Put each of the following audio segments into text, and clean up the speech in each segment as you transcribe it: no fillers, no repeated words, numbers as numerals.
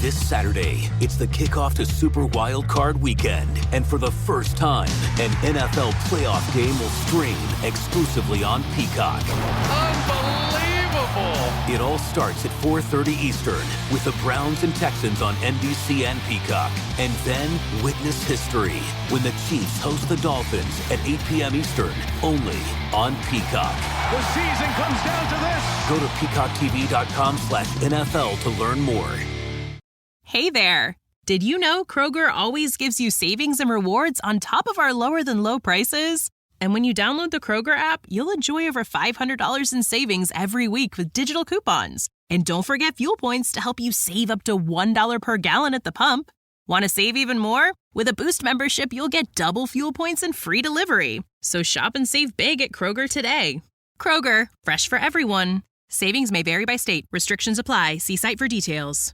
This Saturday, it's the kickoff to Super Wild Card Weekend. And for the first time, an NFL playoff game will stream exclusively on Peacock. Unbelievable! It all starts at 4:30 Eastern with the Browns and Texans on NBC and Peacock. And then witness history when the Chiefs host the Dolphins at 8 p.m. Eastern, only on Peacock. The season comes down to this. Go to peacocktv.com/NFL to learn more. Hey there! Did you know Kroger always gives you savings and rewards on top of our lower-than-low prices? And when you download the Kroger app, you'll enjoy over $500 in savings every week with digital coupons. And don't forget fuel points to help you save up to $1 per gallon at the pump. Want to save even more? With a Boost membership, you'll get double fuel points and free delivery. So shop and save big at Kroger today. Kroger, fresh for everyone. Savings may vary by state. Restrictions apply. See site for details.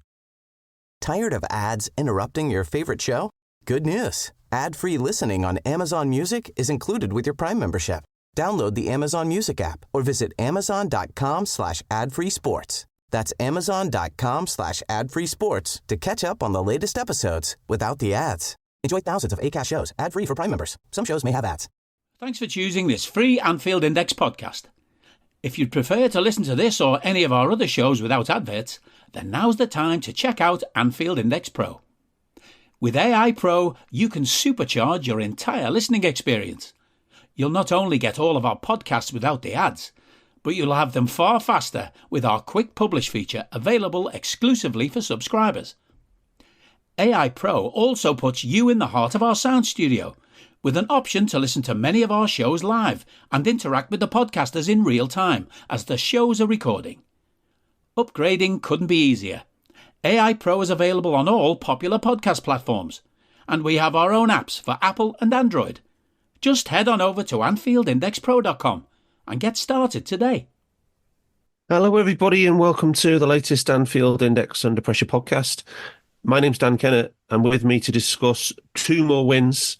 Tired of ads interrupting your favorite show? Good news. Ad-free listening on Amazon Music is included with your Prime membership. Download the Amazon Music app or visit amazon.com/ad-free sports. That's amazon.com/ad-free sports to catch up on the latest episodes without the ads. Enjoy thousands of Acast shows ad-free for Prime members. Some shows may have ads. Thanks for choosing this free Anfield Index podcast. If you'd prefer to listen to this or any of our other shows without adverts, then now's the time to check out Anfield Index Pro. With AI Pro, you can supercharge your entire listening experience. You'll not only get all of our podcasts without the ads, but you'll have them far faster with our Quick Publish feature available exclusively for subscribers. AI Pro also puts you in the heart of our sound studio, with an option to listen to many of our shows live and interact with the podcasters in real time as the shows are recording. Upgrading couldn't be easier. AI Pro is available on all popular podcast platforms, and we have our own apps for Apple and Android. Just head on over to AnfieldIndexPro.com and get started today. Hello, everybody, and welcome to the latest Anfield Index Under Pressure podcast. My name's Dan Kennett, and with me to discuss two more wins,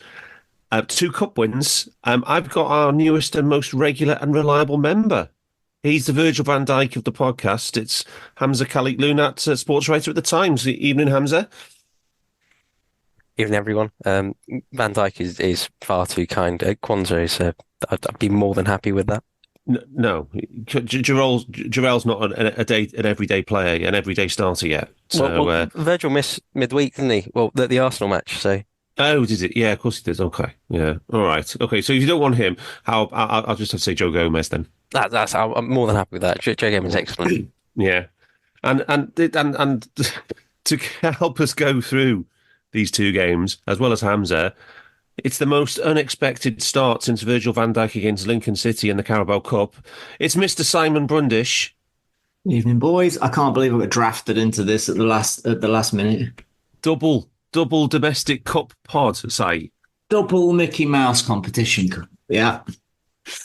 two cup wins, I've got our newest and most regular and reliable member. He's the Virgil van Dijk of the podcast. It's Hamzah Khalik Lunat, sports writer at the Times. Evening, Hamzah. Evening, everyone. Van Dijk is far too kind. Kwanzaa is, I'd be more than happy with that. No, Jarrell's not an everyday player, an everyday starter yet. So, well, Virgil missed midweek, didn't he? Well, the Arsenal match, so... Oh, did it? Yeah, of course he did. Okay, yeah, all right. Okay, so if you don't want him, I'll just have to say Joe Gomez then. I'm more than happy with that. Joe Gomez is excellent. Yeah, and to help us go through these two games, as well as Hamzah, it's the most unexpected start since Virgil van Dijk against Lincoln City in the Carabao Cup. It's Mr. Simon Brundish. Evening, boys. I can't believe I got drafted into this at the last minute. Double domestic cup pod, say. Double Mickey Mouse competition. Yeah.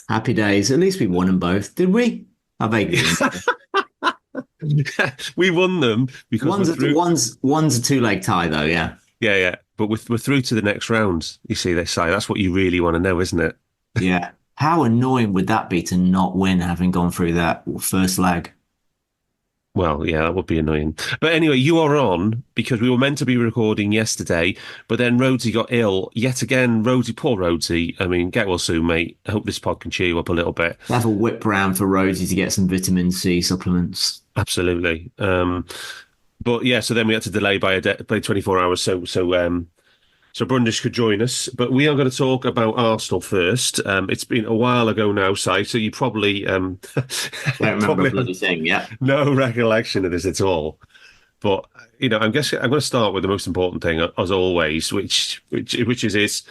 Happy days. At least we won them both, did we? I vaguely We won them because one's a two-leg tie, though. Yeah. Yeah. But we're through to the next round. You see, they say that's what you really want to know, isn't it? Yeah. How annoying would that be to not win, having gone through that first leg? Well, yeah, that would be annoying. But anyway, you are on because we were meant to be recording yesterday, but then Rhodesy got ill. Yet again, poor Rhodesy. I mean, get well soon, mate. I hope this pod can cheer you up a little bit. Have a whip round for Rhodesy to get some vitamin C supplements. Absolutely. But yeah, so then we had to delay by 24 hours. So Brundish could join us, but we are going to talk about Arsenal first. It's been a while ago now, Si, so you probably don't remember a bloody thing. Yeah, no recollection of this at all. But I'm going to start with the most important thing, as always, which is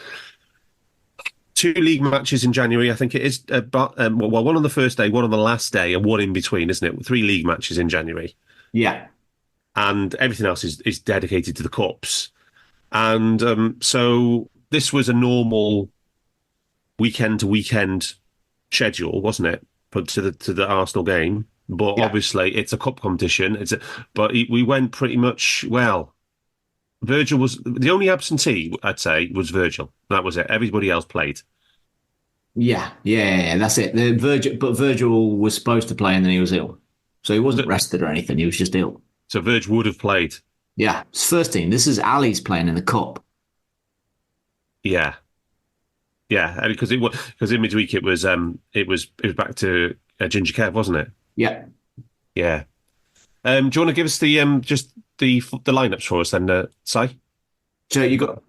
two league matches in January. I think it is. One on the first day, one on the last day, and one in between, isn't it? 3 league matches in January. Yeah, and everything else is dedicated to the cups. And so this was a normal weekend to weekend schedule, wasn't it? Put to the Arsenal game, but obviously it's a cup competition. But we went pretty much well. Virgil was the only absentee, I'd say, was Virgil. That was it. Everybody else played. Yeah, that's it. Virgil was supposed to play and then he was ill, so he wasn't rested or anything. He was just ill. So Virgil would have played. Yeah, it's first team. This is Ali's playing in the cup. Yeah, yeah, because in midweek it was back to Ginger Kev, wasn't it? Yeah. Yeah. Do you want to give us the just the lineups for us then, Si? So you got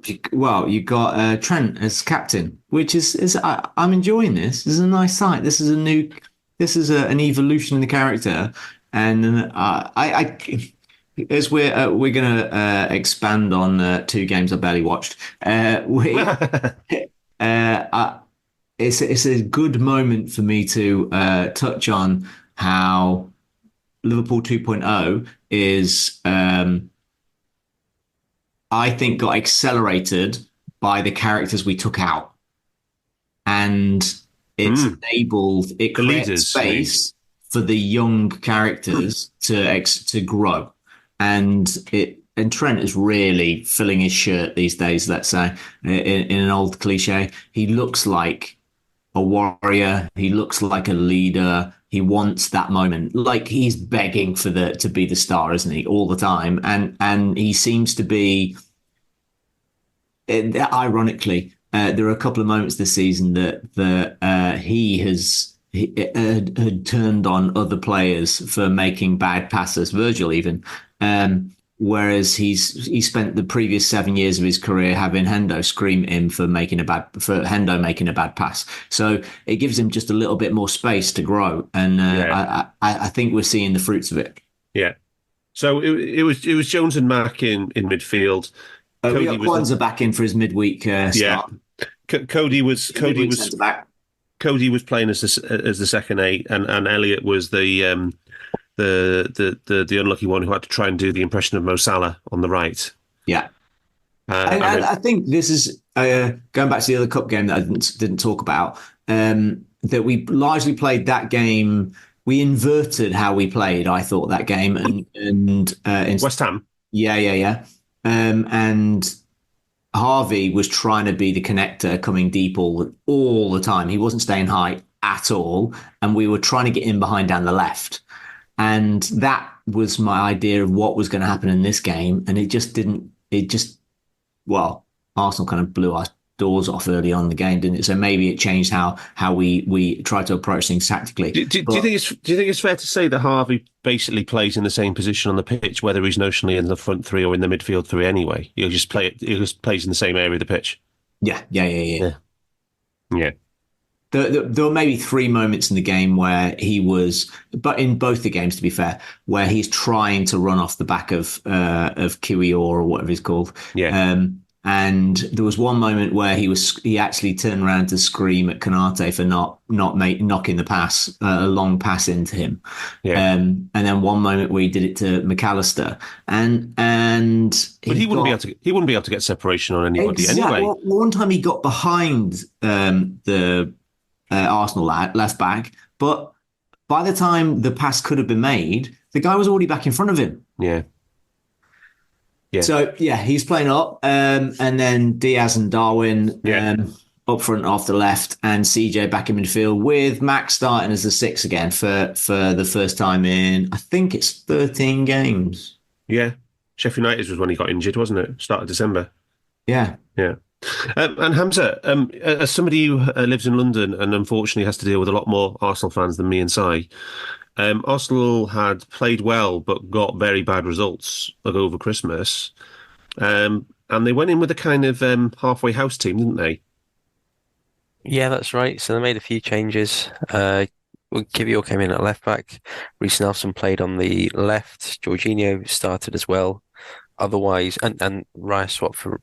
Trent as captain, which is I'm enjoying this. This is a nice sight. This is an evolution in the character, and I as we're gonna expand on two games I barely watched. It's a good moment for me to touch on how Liverpool 2.0 is. I think got accelerated by the characters we took out, and it creates space for the young characters to grow, and Trent is really filling his shirt these days. Let's say in an old cliche, he looks like a warrior. He looks like a leader. He wants that moment, like he's begging to be the star, isn't he, all the time? And he seems to be. Ironically, there are a couple of moments this season that he had turned on other players for making bad passes, Virgil even. Whereas he spent the previous 7 years of his career having Hendo scream at him for Hendo making a bad pass. So it gives him just a little bit more space to grow, and I think we're seeing the fruits of it. Yeah. So it was Jones and Mack in midfield. We got Kwanzaa back in for his midweek start. Yeah. Cody was playing as the second 8, and Elliot was the unlucky one who had to try and do the impression of Mo Salah on the right. Yeah. I think this is going back to the other cup game that I didn't talk about. That we largely played that game. We inverted how we played. I thought that game and West Ham. Yeah. And Harvey was trying to be the connector, coming deep all the time. He wasn't staying high at all, and we were trying to get in behind down the left. And that was my idea of what was going to happen in this game. And it just didn't. Arsenal kind of blew our doors off early on in the game, didn't it? So maybe it changed how we try to approach things tactically. Do you think it's fair to say that Harvey basically plays in the same position on the pitch, whether he's notionally in the front three or in the midfield three anyway? He just plays in the same area of the pitch. Yeah. Yeah. There were maybe 3 moments in the game where he was, but in both the games, to be fair, where he's trying to run off the back of Kiwior or whatever he's called. Yeah. And there was one moment where he actually turned around to scream at Konate for not knocking the pass, a long pass into him. Yeah. And then one moment where he did it to McAllister, but he wouldn't be able to get separation on anybody anyway. Well, one time he got behind the Arsenal left back, but by the time the pass could have been made, the guy was already back in front of him. Yeah. Yeah. So he's playing up, and then Diaz and Darwin up front off the left, and CJ back in midfield with Max starting as the 6 again for the first time in I think it's 13 games. Yeah, Sheffield United was when he got injured, wasn't it? Start of December. Yeah. And Hamzah, as somebody who lives in London and unfortunately has to deal with a lot more Arsenal fans than me and Si. Arsenal had played well but got very bad results over Christmas. And they went in with a kind of halfway house team, didn't they? Yeah, that's right. So they made a few changes. Kiwior came in at left back. Reece Nelson played on the left. Jorginho started as well. Otherwise, and Rice swapped for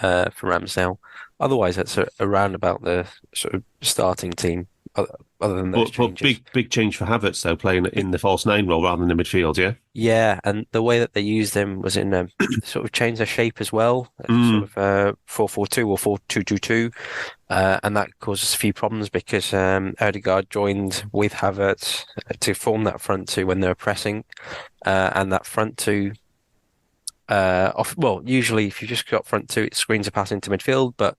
Ramsdale. Otherwise, that's around about the sort of starting team. Other than those changes. Big change for Havertz though, playing in the false 9 role rather than the midfield. Yeah, and the way that they used him was in sort of change their shape as well, sort of 4-4-2 or 4-2-2-2, and that causes a few problems because Odegaard joined with Havertz to form that front 2 when they were pressing, and that front 2. Usually if you just got front 2, it screens a pass into midfield, but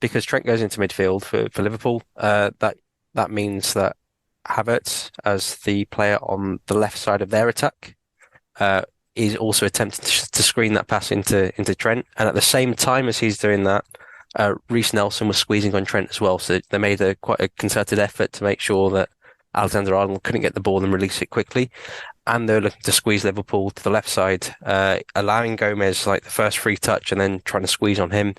because Trent goes into midfield for Liverpool, that means that Havertz, as the player on the left side of their attack, is also attempting to screen that pass into Trent. And at the same time as he's doing that, Reece Nelson was squeezing on Trent as well. So they made quite a concerted effort to make sure that Alexander-Arnold couldn't get the ball and release it quickly. And they're looking to squeeze Liverpool to the left side, allowing Gomez like the first free touch and then trying to squeeze on him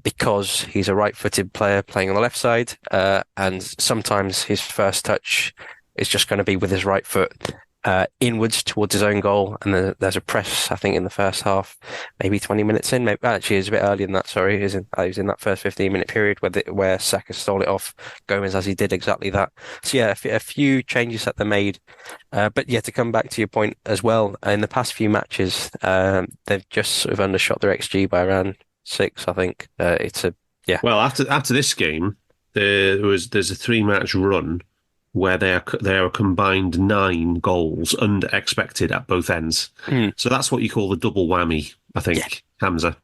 because he's a right-footed player playing on the left side. And sometimes his first touch is just going to be with his right foot inwards towards his own goal. And there's a press, I think, in the first half, maybe 20 minutes in. Maybe actually, it's a bit earlier than that. Sorry, it was in that first 15-minute period where Saka stole it off Gomez as he did exactly that. So yeah, a few changes that they made. But yeah, to come back to your point as well, in the past few matches, they've just sort of undershot their XG by around 6. I think Well, after this game, there's a 3-match run where they are a combined 9 goals under expected at both ends. So that's what you call the double whammy, I think, Hamzah.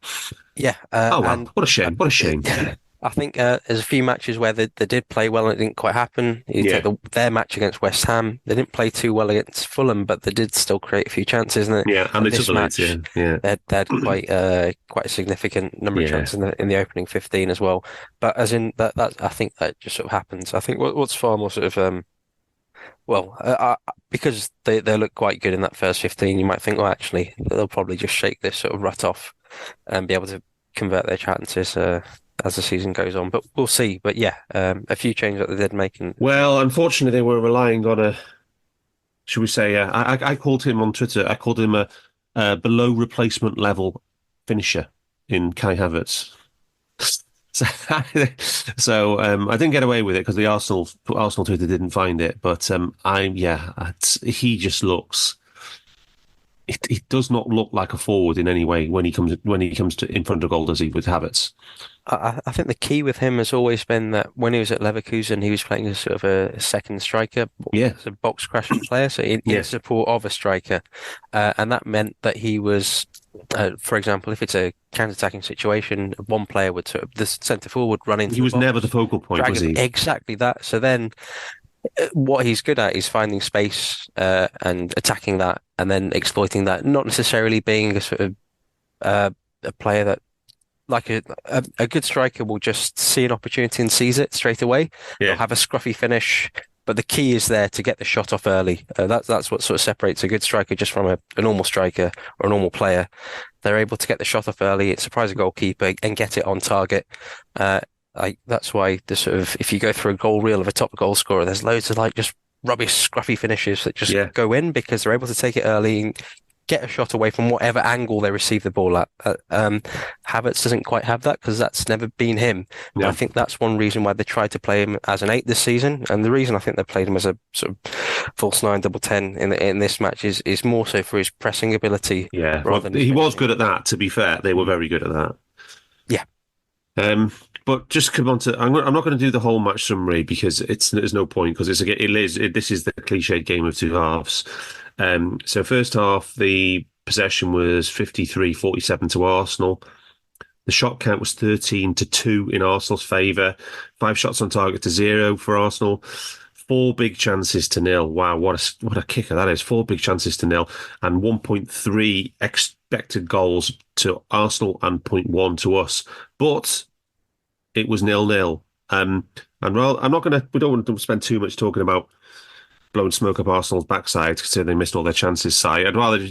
Yeah. What a shame. What a shame. I think there's a few matches where they did play well and it didn't quite happen. You take their match against West Ham, they didn't play too well against Fulham, but they did still create a few chances. And and this match, they had quite a significant number of chances in the opening 15 as well. But as in that I think that just sort of happens. I think what's far more sort of because they look quite good in that first 15, you might think, well, actually, they'll probably just shake this sort of rut off and be able to convert their chances as the season goes on. But we'll see. But yeah, a few changes that they did make. Well, unfortunately, they were relying on should we say, I called him on Twitter, I called him a below replacement level finisher in Kai Havertz. So I didn't get away with it because the Arsenal Twitter didn't find it. But he just looks. It does not look like a forward in any way when he comes to in front of goal, does he, with Havertz? I think the key with him has always been that when he was at Leverkusen, he was playing as sort of a second striker, as a box crashing player, so in support of a striker, and that meant that he was, for example, if it's a counter-attacking situation, one player would the centre forward run into. He was never the focal point, was he? Exactly that. So then, what he's good at is finding space and attacking that, and then exploiting that. Not necessarily being a sort of a player that. Like a good striker will just see an opportunity and seize it straight away. They'll have a scruffy finish, but the key is there to get the shot off early. That's what sort of separates a good striker just from a normal striker or a normal player. They're able to get the shot off early, surprise a goalkeeper, and get it on target. That's why the sort of, if you go through a goal reel of a top goal scorer, there's loads of like just rubbish scruffy finishes that just go in because they're able to take it early and get a shot away from whatever angle they receive the ball at. Havertz doesn't quite have that because that's never been him. Yeah. I think that's one reason why they tried to play him as an 8 this season, and the reason I think they played him as a sort of false 9, double 10 in this match is more so for his pressing ability. Yeah, he was good at that. To be fair, they were very good at that. Yeah. But just come on to, I'm not going to do the whole match summary because there's no point because this is the cliched game of two halves. So first half, the possession was 53-47 to Arsenal. The shot count was 13-2 in Arsenal's favour. 5 shots on target to 0 for Arsenal. 4 big chances to 0. Wow, what a kicker that is. 4 big chances to 0 and 1.3 expected goals to Arsenal and 0.1 to us. But it was 0-0. And we don't want to spend too much talking about blowing smoke up Arsenal's backside because they missed all their chances. I'd rather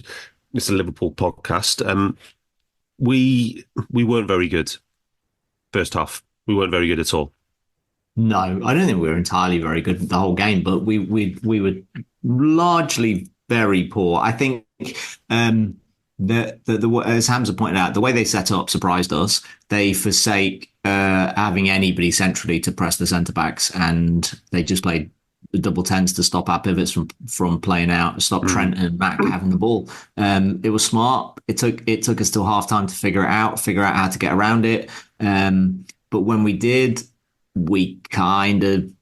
it's a Liverpool podcast. We weren't very good first half. We weren't very good at all. No, I don't think we were entirely very good the whole game, but we were largely very poor. I think the as Hamzah pointed out, the way they set up surprised us. They forsake having anybody centrally to press the centre backs, and they just played the double tens to stop our pivots from playing out, stop Trent and Mac having the ball. It was smart. It took us till half time to figure out how to get around it. But when we did, we kind of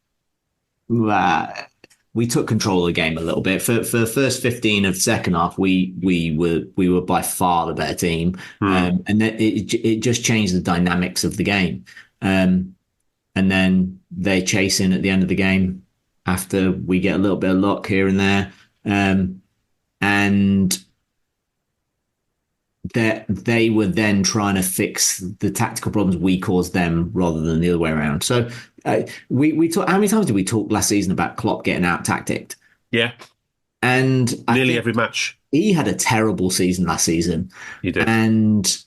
we took control of the game a little bit. For the first 15 of the second half, we were by far the better team, and then it just changed the dynamics of the game. And then they chase in at the end of the game after we get a little bit of luck here and there. And that they were then trying to fix the tactical problems we caused them rather than the other way around. So we talk. How many times did we talk last season about Klopp getting out tacticked? Yeah, and nearly every match. He had a terrible season last season. He did, and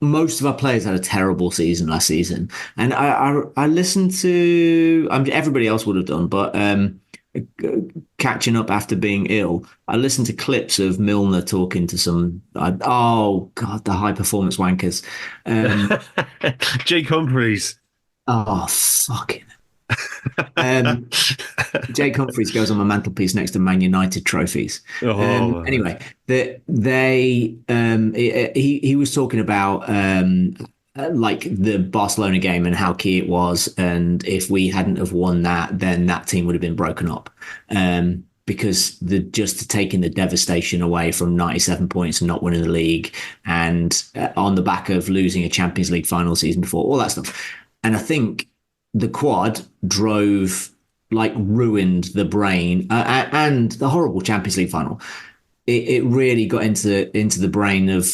most of our players had a terrible season last season. And I listened to. Everybody else would have done, but catching up after being ill, I listened to clips of Milner talking to some, oh God, the high performance wankers. Jake Humphries. Oh, fucking. Jake Humphries goes on my mantelpiece next to Man United trophies. Anyway, he was talking about like the Barcelona game and how key it was, and if we hadn't have won that, then that team would have been broken up. Because just taking the devastation away from 97 points and not winning the league, and on the back of losing a Champions League final season before, all that stuff. And I think the quad ruined the brain and the horrible Champions League final. It really got into the brain of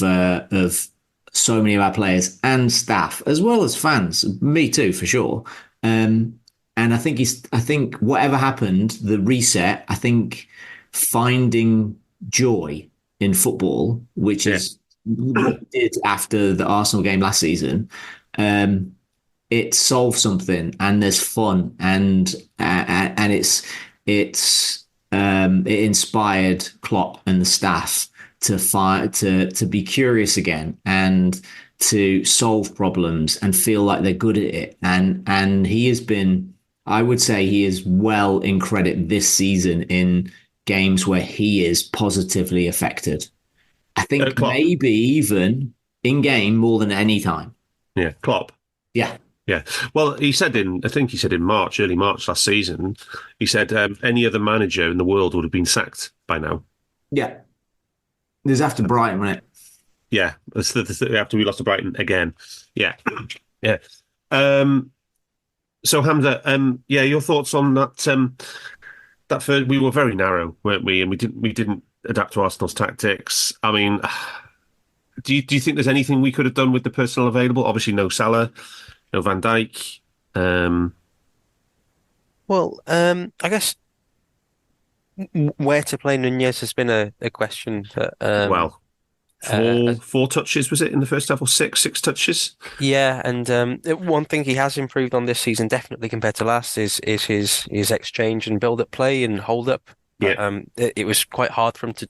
so many of our players and staff, as well as fans. Me too, for sure. And I think whatever happened, the reset, I think finding joy in football, which is what we did after the Arsenal game last season, it solved something, and there's fun, and it inspired Klopp and the staff to be curious again and to solve problems and feel like they're good at it. And he has been, I would say, he is well in credit this season in games where he is positively affected. I think maybe even in game more than any time. Yeah, Klopp. Yeah. Yeah. Well, he said early March last season, he said any other manager in the world would have been sacked by now. Yeah. There's after Brighton, wasn't it? Yeah. After we lost to Brighton again. Yeah. Yeah. So Hamzah, your thoughts on that? That first, we were very narrow, weren't we? And we didn't adapt to Arsenal's tactics. I mean, do you think there's anything we could have done with the personnel available? Obviously, no Salah. No Van Dijk. I guess where to play Nunez has been a question that. Four touches was it in the first half, or six touches? Yeah, and one thing he has improved on this season, definitely compared to last, is his exchange and build up play and hold up. Yeah. It was quite hard for him to.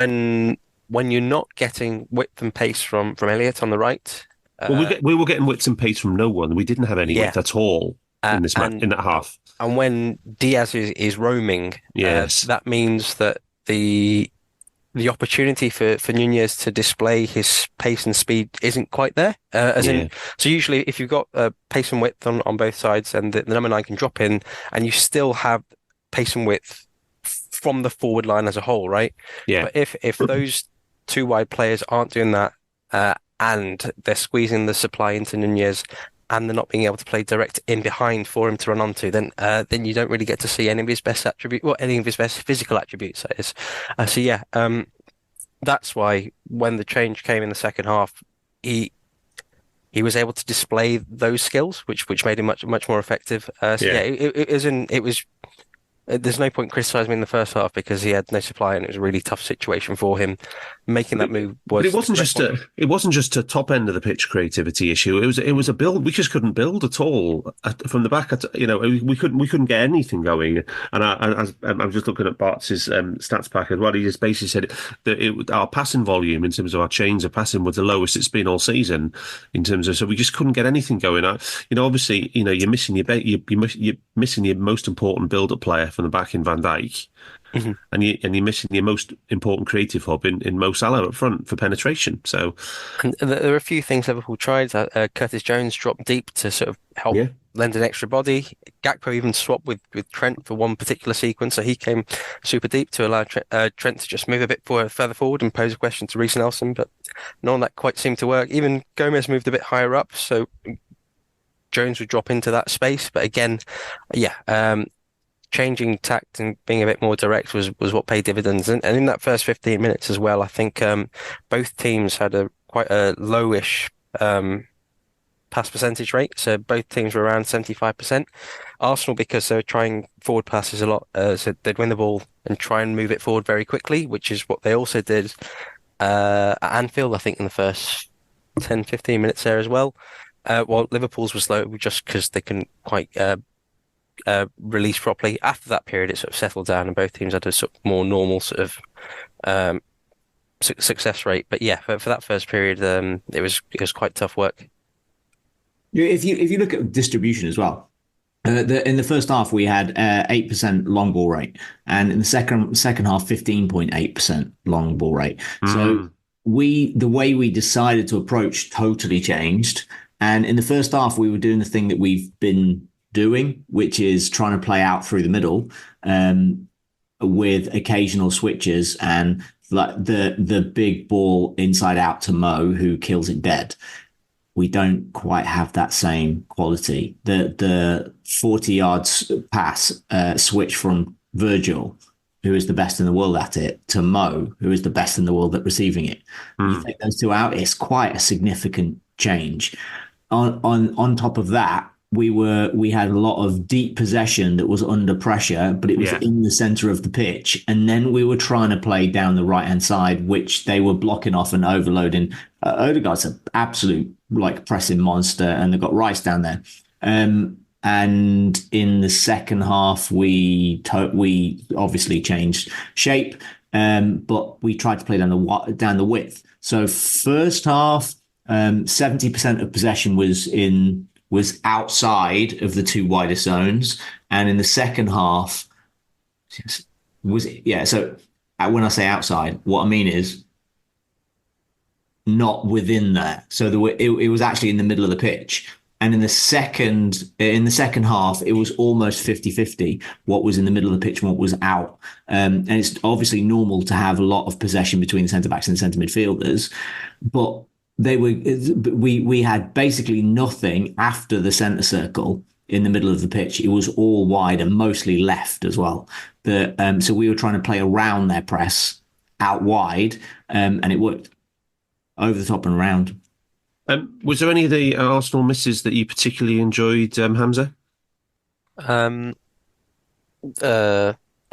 And when you're not getting width and pace from Elliott on the right. We were getting width and pace from no one. We didn't have any width at all in this match, in that half. And when Diaz is roaming, that means that the opportunity for Nunez to display his pace and speed isn't quite there. So usually if you've got pace and width on both sides, and the number 9 can drop in, and you still have pace and width from the forward line as a whole, right? Yeah. But if those two wide players aren't doing that, and they're squeezing the supply into Nunez, and they're not being able to play direct in behind for him to run onto, then you don't really get to see any of his best attributes, any of his best physical attributes, that is. That's why when the change came in the second half, he was able to display those skills, which made him much more effective. It was. There's no point criticising him in the first half because he had no supply and it was a really tough situation for him. Making that move was. But it wasn't just a top end of the pitch creativity issue. It was a build. We just couldn't build at all from the back. We couldn't get anything going. And I'm just looking at Bart's stats pack as well. He just basically said that our passing volume in terms of our chains of passing was the lowest it's been all season. So we just couldn't get anything going. Obviously, you're missing you're missing your most important build-up player from the back in Van Dijk. Mm-hmm. And you're missing your most important creative hub in Mo Salah up front for penetration. So, and there are a few things Liverpool tried. Curtis Jones dropped deep to sort of help lend an extra body. Gakpo even swapped with Trent for one particular sequence, so he came super deep to allow Trent to just move a bit further forward and pose a question to Reece Nelson. But none of that quite seemed to work. Even Gomez moved a bit higher up, so Jones would drop into that space. But again, changing tact and being a bit more direct was what paid dividends. And in that first 15 minutes as well, I think both teams had quite a lowish pass percentage rate. So both teams were around 75%. Arsenal, because they were trying forward passes a lot, so they'd win the ball and try and move it forward very quickly, which is what they also did at Anfield, I think, in the first 10, 15 minutes there as well. While Liverpool's was slow just because they couldn't quite release properly. After that period, it sort of settled down and both teams had a sort of more normal sort of success rate. But yeah, for that first period, it was quite tough work. If you look at distribution as well, in the first half we had 8% long ball rate, and in the second half 15.8% long ball rate. So the way we decided to approach totally changed. And in the first half, we were doing the thing that we've been doing, which is trying to play out through the middle, with occasional switches and like the big ball inside out to Mo, who kills it dead. We don't quite have that same quality. The 40 yards pass switch from Virgil, who is the best in the world at it, to Mo, who is the best in the world at receiving it. You take those two out, it's quite a significant change. On top of that, we had a lot of deep possession that was under pressure, but it was in the center of the pitch. And then we were trying to play down the right-hand side, which they were blocking off and overloading. Odegaard's an absolute pressing monster, and they've got Rice down there. And in the second half, we obviously changed shape, but we tried to play down the width. So first half, 70% of possession was outside of the two widest zones, and in the second half so when I say outside, what I mean is not within there. So it was actually in the middle of the pitch. And in the second half, it was almost 50-50 what was in the middle of the pitch and what was out. And it's obviously normal to have a lot of possession between the centre backs and the centre midfielders, but we had basically nothing after the centre circle in the middle of the pitch. It was all wide and mostly left as well. So we were trying to play around their press out wide, and it worked over the top and around. Was there any of the Arsenal misses that you particularly enjoyed, Hamzah?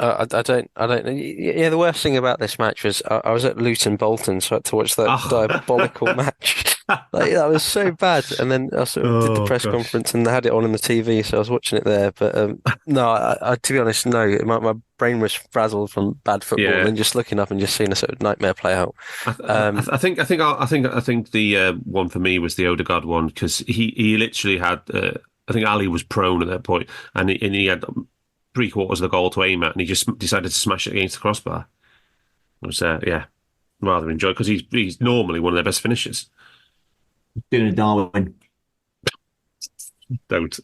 I don't know. Yeah, the worst thing about this match was I was at Luton Bolton, so I had to watch that diabolical match. That was so bad. And then I sort of did the press conference and they had it on the TV, so I was watching it there. But no, I to be honest, no. My brain was frazzled from bad football and just looking up and just seeing a sort of nightmare play out. I think the one for me was the Odegaard one, because he literally had. I think Ali was prone at that point, and he had 3/4 of the goal to aim at, and he just decided to smash it against the crossbar. It was, rather enjoyed, because he's normally one of their best finishers. Doing a Darwin. Don't.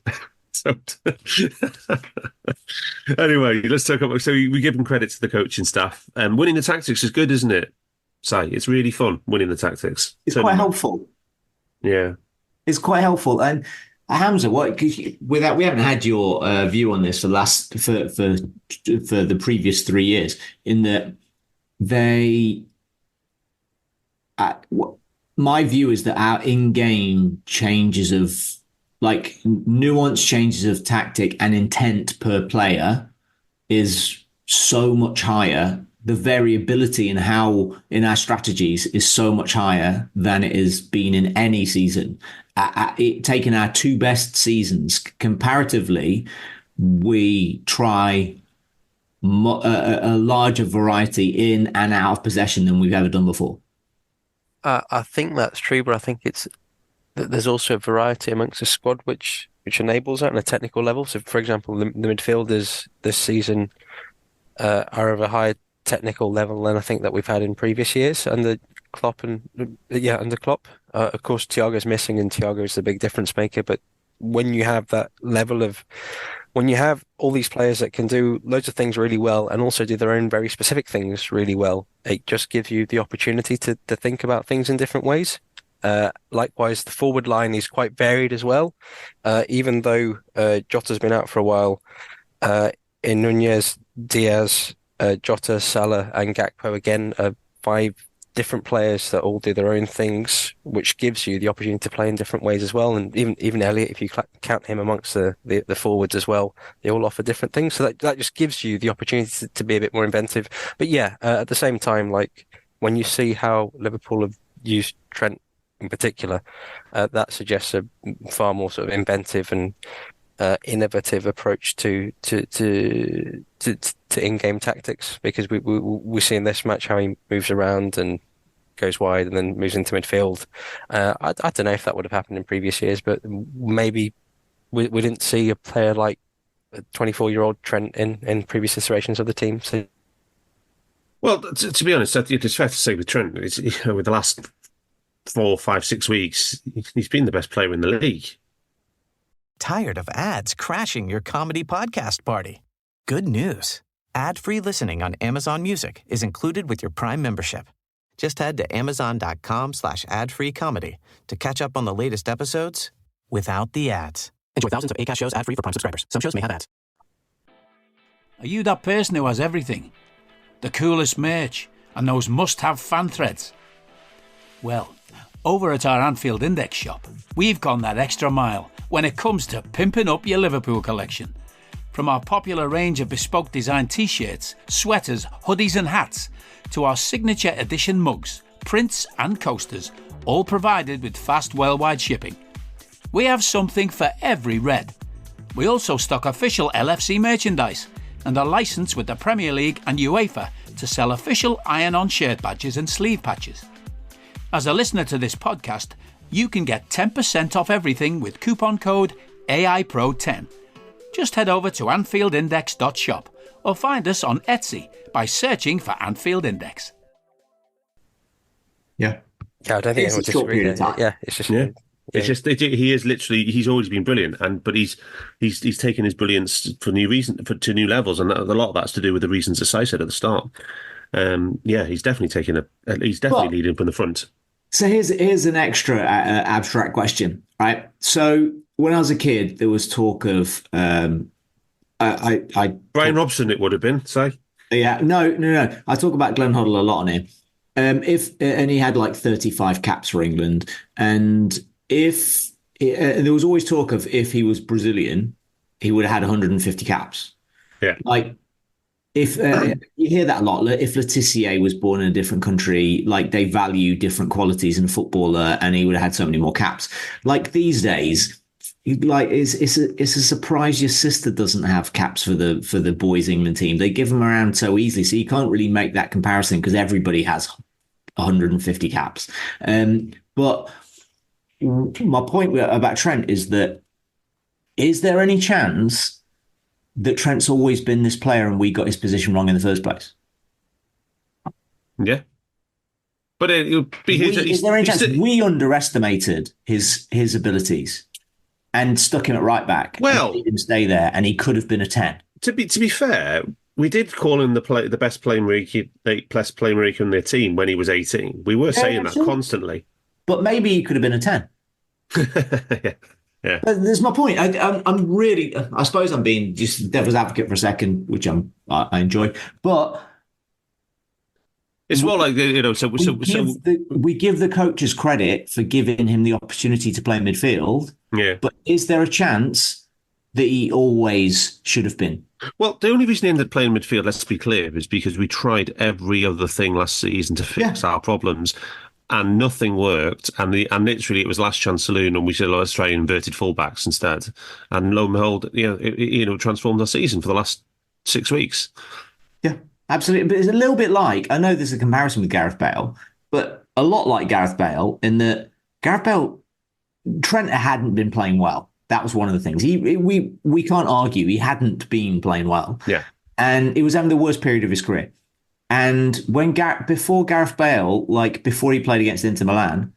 Anyway, let's talk about. So we give them credit to the coaching staff. Winning the tactics is good, isn't it? Si, it's really fun winning the tactics. It's quite helpful. Yeah, it's quite helpful. And Hamzah, we haven't had your view on this for the previous 3 years. In that my view is that our in-game changes of nuanced changes of tactic and intent per player is so much higher. The variability in our strategies is so much higher than it has been in any season. Taking our two best seasons comparatively, we try a larger variety in and out of possession than we've ever done before. I think that's true, but I think there's also a variety amongst the squad which enables that on a technical level. So, for example, the midfielders this season are of a higher technical level than I think that we've had in previous years under Klopp under Klopp. Of course, Thiago's missing, and Thiago is the big difference maker. But when you have that level when you have all these players that can do loads of things really well and also do their own very specific things really well, it just gives you the opportunity to think about things in different ways. Likewise, the forward line is quite varied as well. Even though Jota's been out for a while, in Nunez, Diaz, Jota, Salah, and Gakpo again are 5 different players that all do their own things, which gives you the opportunity to play in different ways as well. And even Elliott, if you count him amongst the forwards as well, they all offer different things. So that just gives you the opportunity to be a bit more inventive. But yeah, at the same time, like when you see how Liverpool have used Trent in particular, that suggests a far more sort of inventive and innovative approach to in-game tactics, because we see in this match how he moves around and goes wide and then moves into midfield. I don't know if that would have happened in previous years, but maybe we didn't see a player like a 24-year-old Trent in previous iterations of the team. So, well, to be honest, it's fair to say with Trent, with the last 4, 5, 6 weeks, he's been the best player in the league. Tired of ads crashing your comedy podcast party? Good news. Ad-free listening on Amazon Music is included with your Prime membership. Just head to amazon.com/ad-free comedy to catch up on the latest episodes without the ads. Enjoy thousands of Acast shows ad-free for Prime subscribers. Some shows may have ads. Are you that person who has everything? The coolest merch and those must-have fan threads? Well, over at our Anfield Index shop, we've gone that extra mile when it comes to pimping up your Liverpool collection. From our popular range of bespoke design t-shirts, sweaters, hoodies and hats, to our signature edition mugs, prints and coasters, all provided with fast worldwide shipping. We have something for every red. We also stock official LFC merchandise and are licensed with the Premier League and UEFA to sell official iron-on shirt badges and sleeve patches. As a listener to this podcast, you can get 10% off everything with coupon code AIPRO10. Just head over to AnfieldIndex.shop or find us on Etsy by searching for Anfield Index. Yeah. Yeah, I don't think anyone would disagree. Yeah, it's just... Yeah. It's just he is literally, he's always been brilliant, but he's taken his brilliance to new levels, and a lot of that's to do with the reasons that Si said at the start. He's definitely leading from the front. So here's an extra abstract question, right? So when I was a kid, there was talk of Brian Robson. It would have been, say. Yeah, no. I talk about Glenn Hoddle a lot on him. And he had like 35 caps for England, and there was always talk of if he was Brazilian, he would have had 150 caps. Yeah, like. If you hear that a lot, if Letitia was born in a different country, like they value different qualities in a footballer, and he would have had so many more caps. Like these days, it's a surprise your sister doesn't have caps for the boys England team. They give them around so easily, so you can't really make that comparison because everybody has 150 caps. But my point about Trent is there any chance that Trent's always been this player and we got his position wrong in the first place? Yeah. But is there any chance we underestimated his abilities and stuck him at right back? Well, and made him stay there, and he could have been a 10. To be fair, we did call him the best playmaker in their team when he was 18. We were saying that constantly. But maybe he could have been a 10. Yeah. Yeah, there's my point. I'm really, I suppose I'm being just devil's advocate for a second, which I enjoy. But it's more like we give the coaches credit for giving him the opportunity to play midfield. Yeah, but is there a chance that he always should have been? Well, the only reason he ended up playing midfield, let's be clear, is because we tried every other thing last season to fix our problems. And nothing worked, and literally it was last chance saloon, and we said, let's try inverted fullbacks instead. And lo and behold, it transformed our season for the last 6 weeks. Yeah, absolutely. But it's a little bit like, I know there's a comparison with Gareth Bale, but a lot like Gareth Bale in that Trent hadn't been playing well. That was one of the things. We can't argue he hadn't been playing well. Yeah, and it was having the worst period of his career. And before Gareth Bale, before he played against Inter Milan,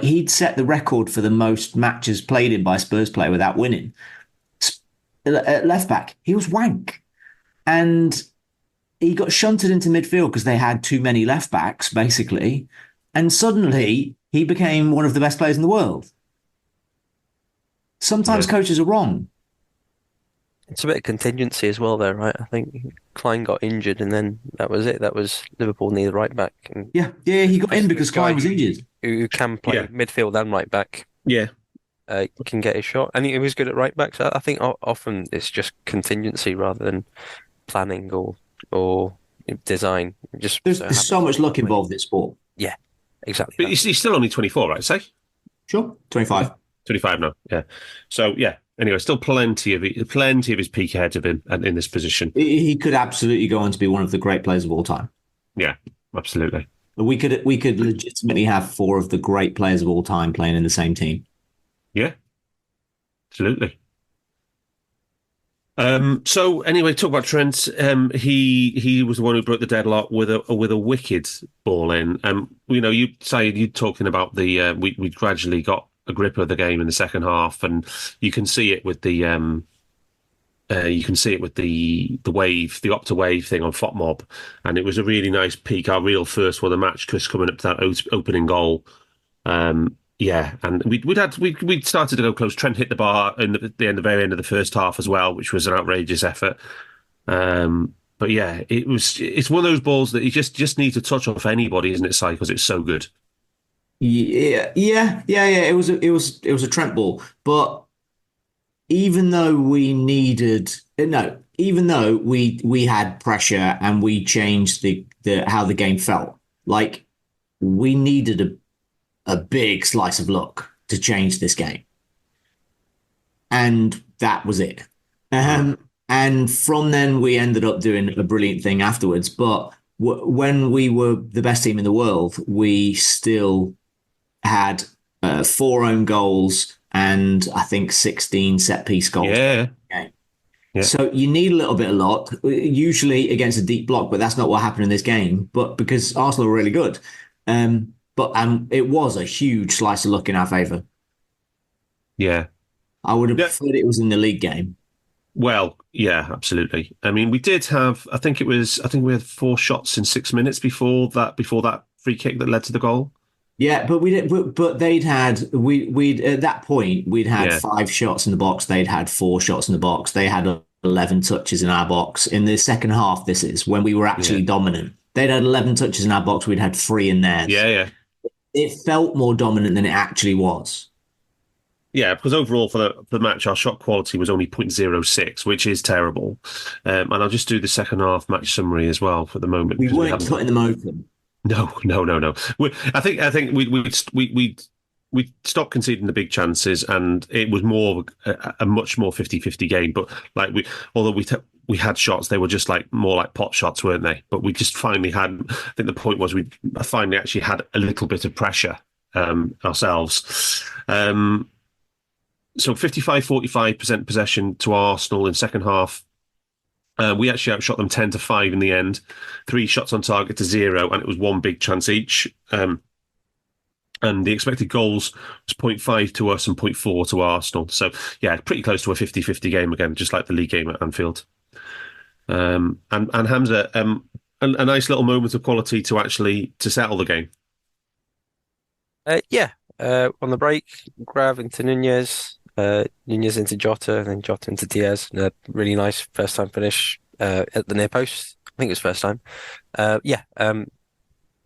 he'd set the record for the most matches played in by a Spurs player without winning. At left back, he was wank. And he got shunted into midfield because they had too many left backs, basically. And suddenly he became one of the best players in the world. Sometimes coaches are wrong. It's a bit of contingency as well, though, right? I think Klein got injured, and then that was it. That was Liverpool needed right back. And yeah, he got in because Klein was injured. Who can play midfield and right back. Yeah. Can get his shot, and he was good at right back. So I think often it's just contingency rather than planning or design. Just there's so much luck involved in sport. Yeah, exactly. But he's still only 24, right? Say, sure, 25. 25 now. Yeah. So yeah. Anyway, still plenty of his peak ahead of him in this position. He could absolutely go on to be one of the great players of all time. Yeah, absolutely. We could legitimately have 4 of the great players of all time playing in the same team. Yeah, absolutely. So anyway, talk about Trent. He was the one who broke the deadlock with a wicked ball in. You talking about the we gradually got a grip of the game in the second half, and you can see it with the wave, the Opta wave thing on FOTMob, and it was a really nice peak, our real first one of the match, Chris coming up to that opening goal. Yeah, and we'd started to go close. Trent hit the bar at the very end of the first half as well, which was an outrageous effort. But yeah, it's one of those balls that you just need to touch off anybody, isn't it, Si? Because it's so good. Yeah. It was a Trent ball, but even though we had pressure and we changed the how the game felt, like we needed a big slice of luck to change this game, and that was it. And from then we ended up doing a brilliant thing afterwards. But when we were the best team in the world, we still had 4 own goals and I think 16 set-piece goals. Yeah. So you need a little bit of luck, usually against a deep block, but that's not what happened in this game. But because Arsenal were really good, but it was a huge slice of luck in our favour. Yeah, I would have preferred it was in the league game. Well, yeah, absolutely. I mean, we did have. I think we had 4 shots in 6 minutes before that free kick that led to the goal. Yeah, but we did. But they'd had we'd at that point we'd had 5 shots in the box. They'd had 4 shots in the box. They had 11 touches in our box in the second half. This is when we were actually dominant. They'd had 11 touches in our box. We'd had 3 in theirs. Yeah. It felt more dominant than it actually was. Yeah, because overall for the match, our shot quality was only 0.06, which is terrible. And I'll just do the second half match summary as well for the moment. We weren't cutting them open. No. I think we stopped conceding the big chances, and it was more a much more 50-50 game. But although we had shots, they were just more like pot shots, weren't they? But we just finally had. I think the point was we finally actually had a little bit of pressure ourselves. So 55-45% possession to Arsenal in second half. We actually outshot them 10-5 in the end. 3 shots on target to 0, and it was 1 big chance each. And the expected goals was 0.5 to us and 0.4 to Arsenal. So, yeah, pretty close to a 50-50 game again, just like the league game at Anfield. And Hamzah, a nice little moment of quality to settle the game. On the break, Grav into Nunez, Nunez into Jota, and then Jota into Diaz. A really nice first-time finish at the near post. I think it was first time.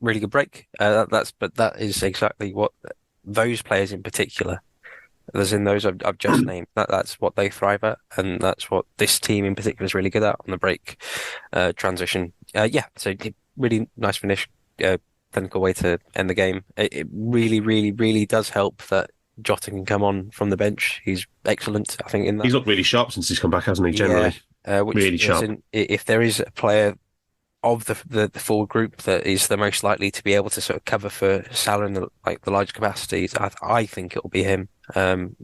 Really good break. That is exactly what those players in particular, as in those I've just named, that's what they thrive at, and that's what this team in particular is really good at on the break transition. So really nice finish. Clinical way to end the game. It really, really, really does help that Jota can come on from the bench. He's excellent, I think, in that. He's looked really sharp since he's come back, hasn't he, generally? Really sharp. If there is a player of the forward group that is the most likely to be able to sort of cover for Salah in the large capacities, I think it will be him,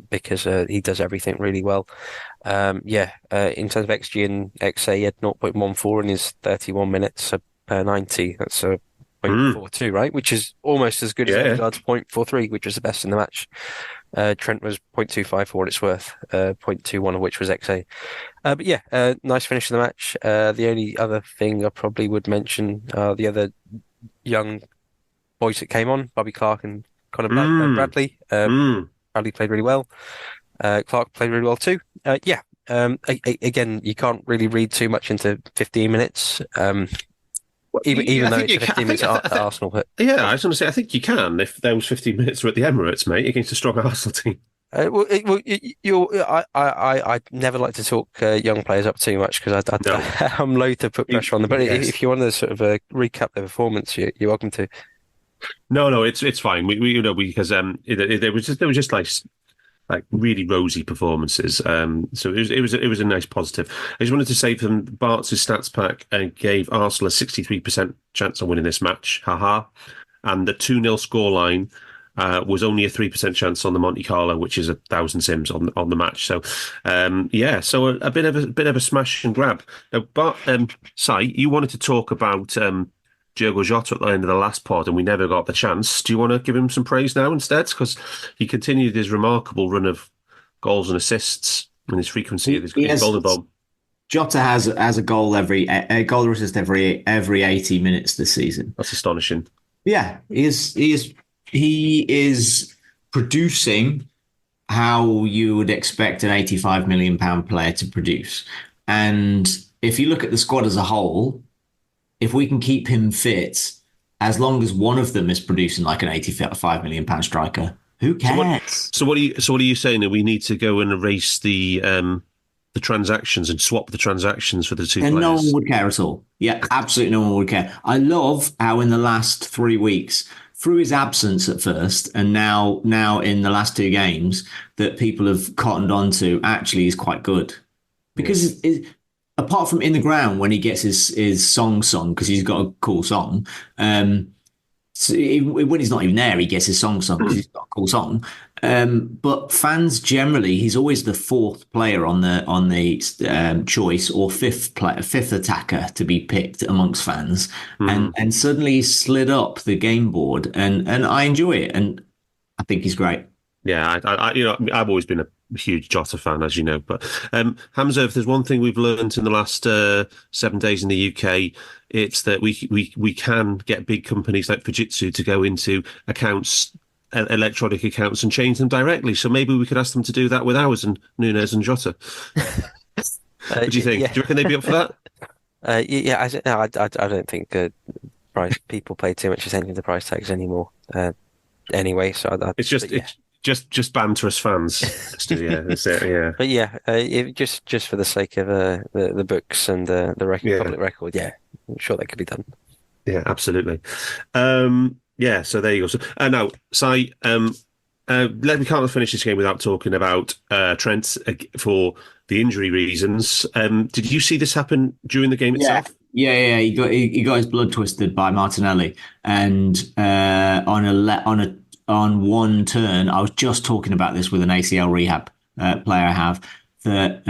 because he does everything really well. In terms of XG and XA, he had 0.14 in his 31 minutes, so per 90. That's a 0.42, right? Which is almost as good as Odegaard's 0.43, which was the best in the match. Trent was 0.25 for what it's worth, 0.21 of which was XA. Nice finish of the match. The only other thing I probably would mention are the other young boys that came on, Bobby Clark and Connor Bradley. Bradley played really well. Clark played really well too. Again, you can't really read too much into 15 minutes. Even though it's 15 minutes at Arsenal. But, yeah, I was going to say, I think you can if those 15 minutes were at the Emirates, mate, against a strong Arsenal team. I never like to talk young players up too much because I'm loath to put pressure on them. But if you want to sort of recap their performance, you're welcome to. No, it's fine. We because there was just like really rosy performances. So it was a nice positive. I just wanted to say from Bart's stats pack gave Arsenal a 63% chance of winning this match. And the 2-0 scoreline was only a 3% chance on the Monte Carlo, which is 1,000 sims on the match. So so a bit of a smash and grab. Now, Bart, Si, you wanted to talk about Diogo Jota at the end of the last pod, and we never got the chance. Do you want to give him some praise now instead? Because he continued his remarkable run of goals and assists and his frequency of his golden bomb. Jota has a goal a goal or assist every 80 minutes this season. That's astonishing. Yeah, he is producing how you would expect an £85 million player to produce. And if you look at the squad as a whole, if we can keep him fit, as long as one of them is producing like an £85 million striker, who cares? So what are you saying? That we need to go and erase the transactions and swap the transactions for the two players? And no one would care at all. Yeah, absolutely no one would care. I love how in the last 3 weeks, through his absence at first, and now in the last 2 games, that people have cottoned on to actually is quite good. Because apart from in the ground when he gets his song sung because he's got a cool song, so when he's not even there, he gets his song sung because he's got a cool song. But fans generally, he's always the 4th player on the choice or 5th attacker to be picked amongst fans, and suddenly he's slid up the game board, and I enjoy it, and I think he's great. Yeah, I've always been a huge Jota fan, as you know. But Hamzah, if there's one thing we've learned in the last 7 days in the UK, it's that we can get big companies like Fujitsu to go into accounts, electronic accounts, and change them directly. So maybe we could ask them to do that with ours and Nunes and Jota. What do you think? Yeah. Do you reckon they'd be up for that? I don't think people pay too much attention to price tags anymore. Anyway, so it's just banterous fans. That's it. Yeah. But just for the sake of the books and the public record, I'm sure that could be done. Yeah, absolutely. So there you go. So now, Si, we can't finish this game without talking about Trent for the injury reasons. Did you see this happen during the game itself? Yeah. He got his blood twisted by Martinelli, and on one turn, I was just talking about this with an ACL rehab player I have, that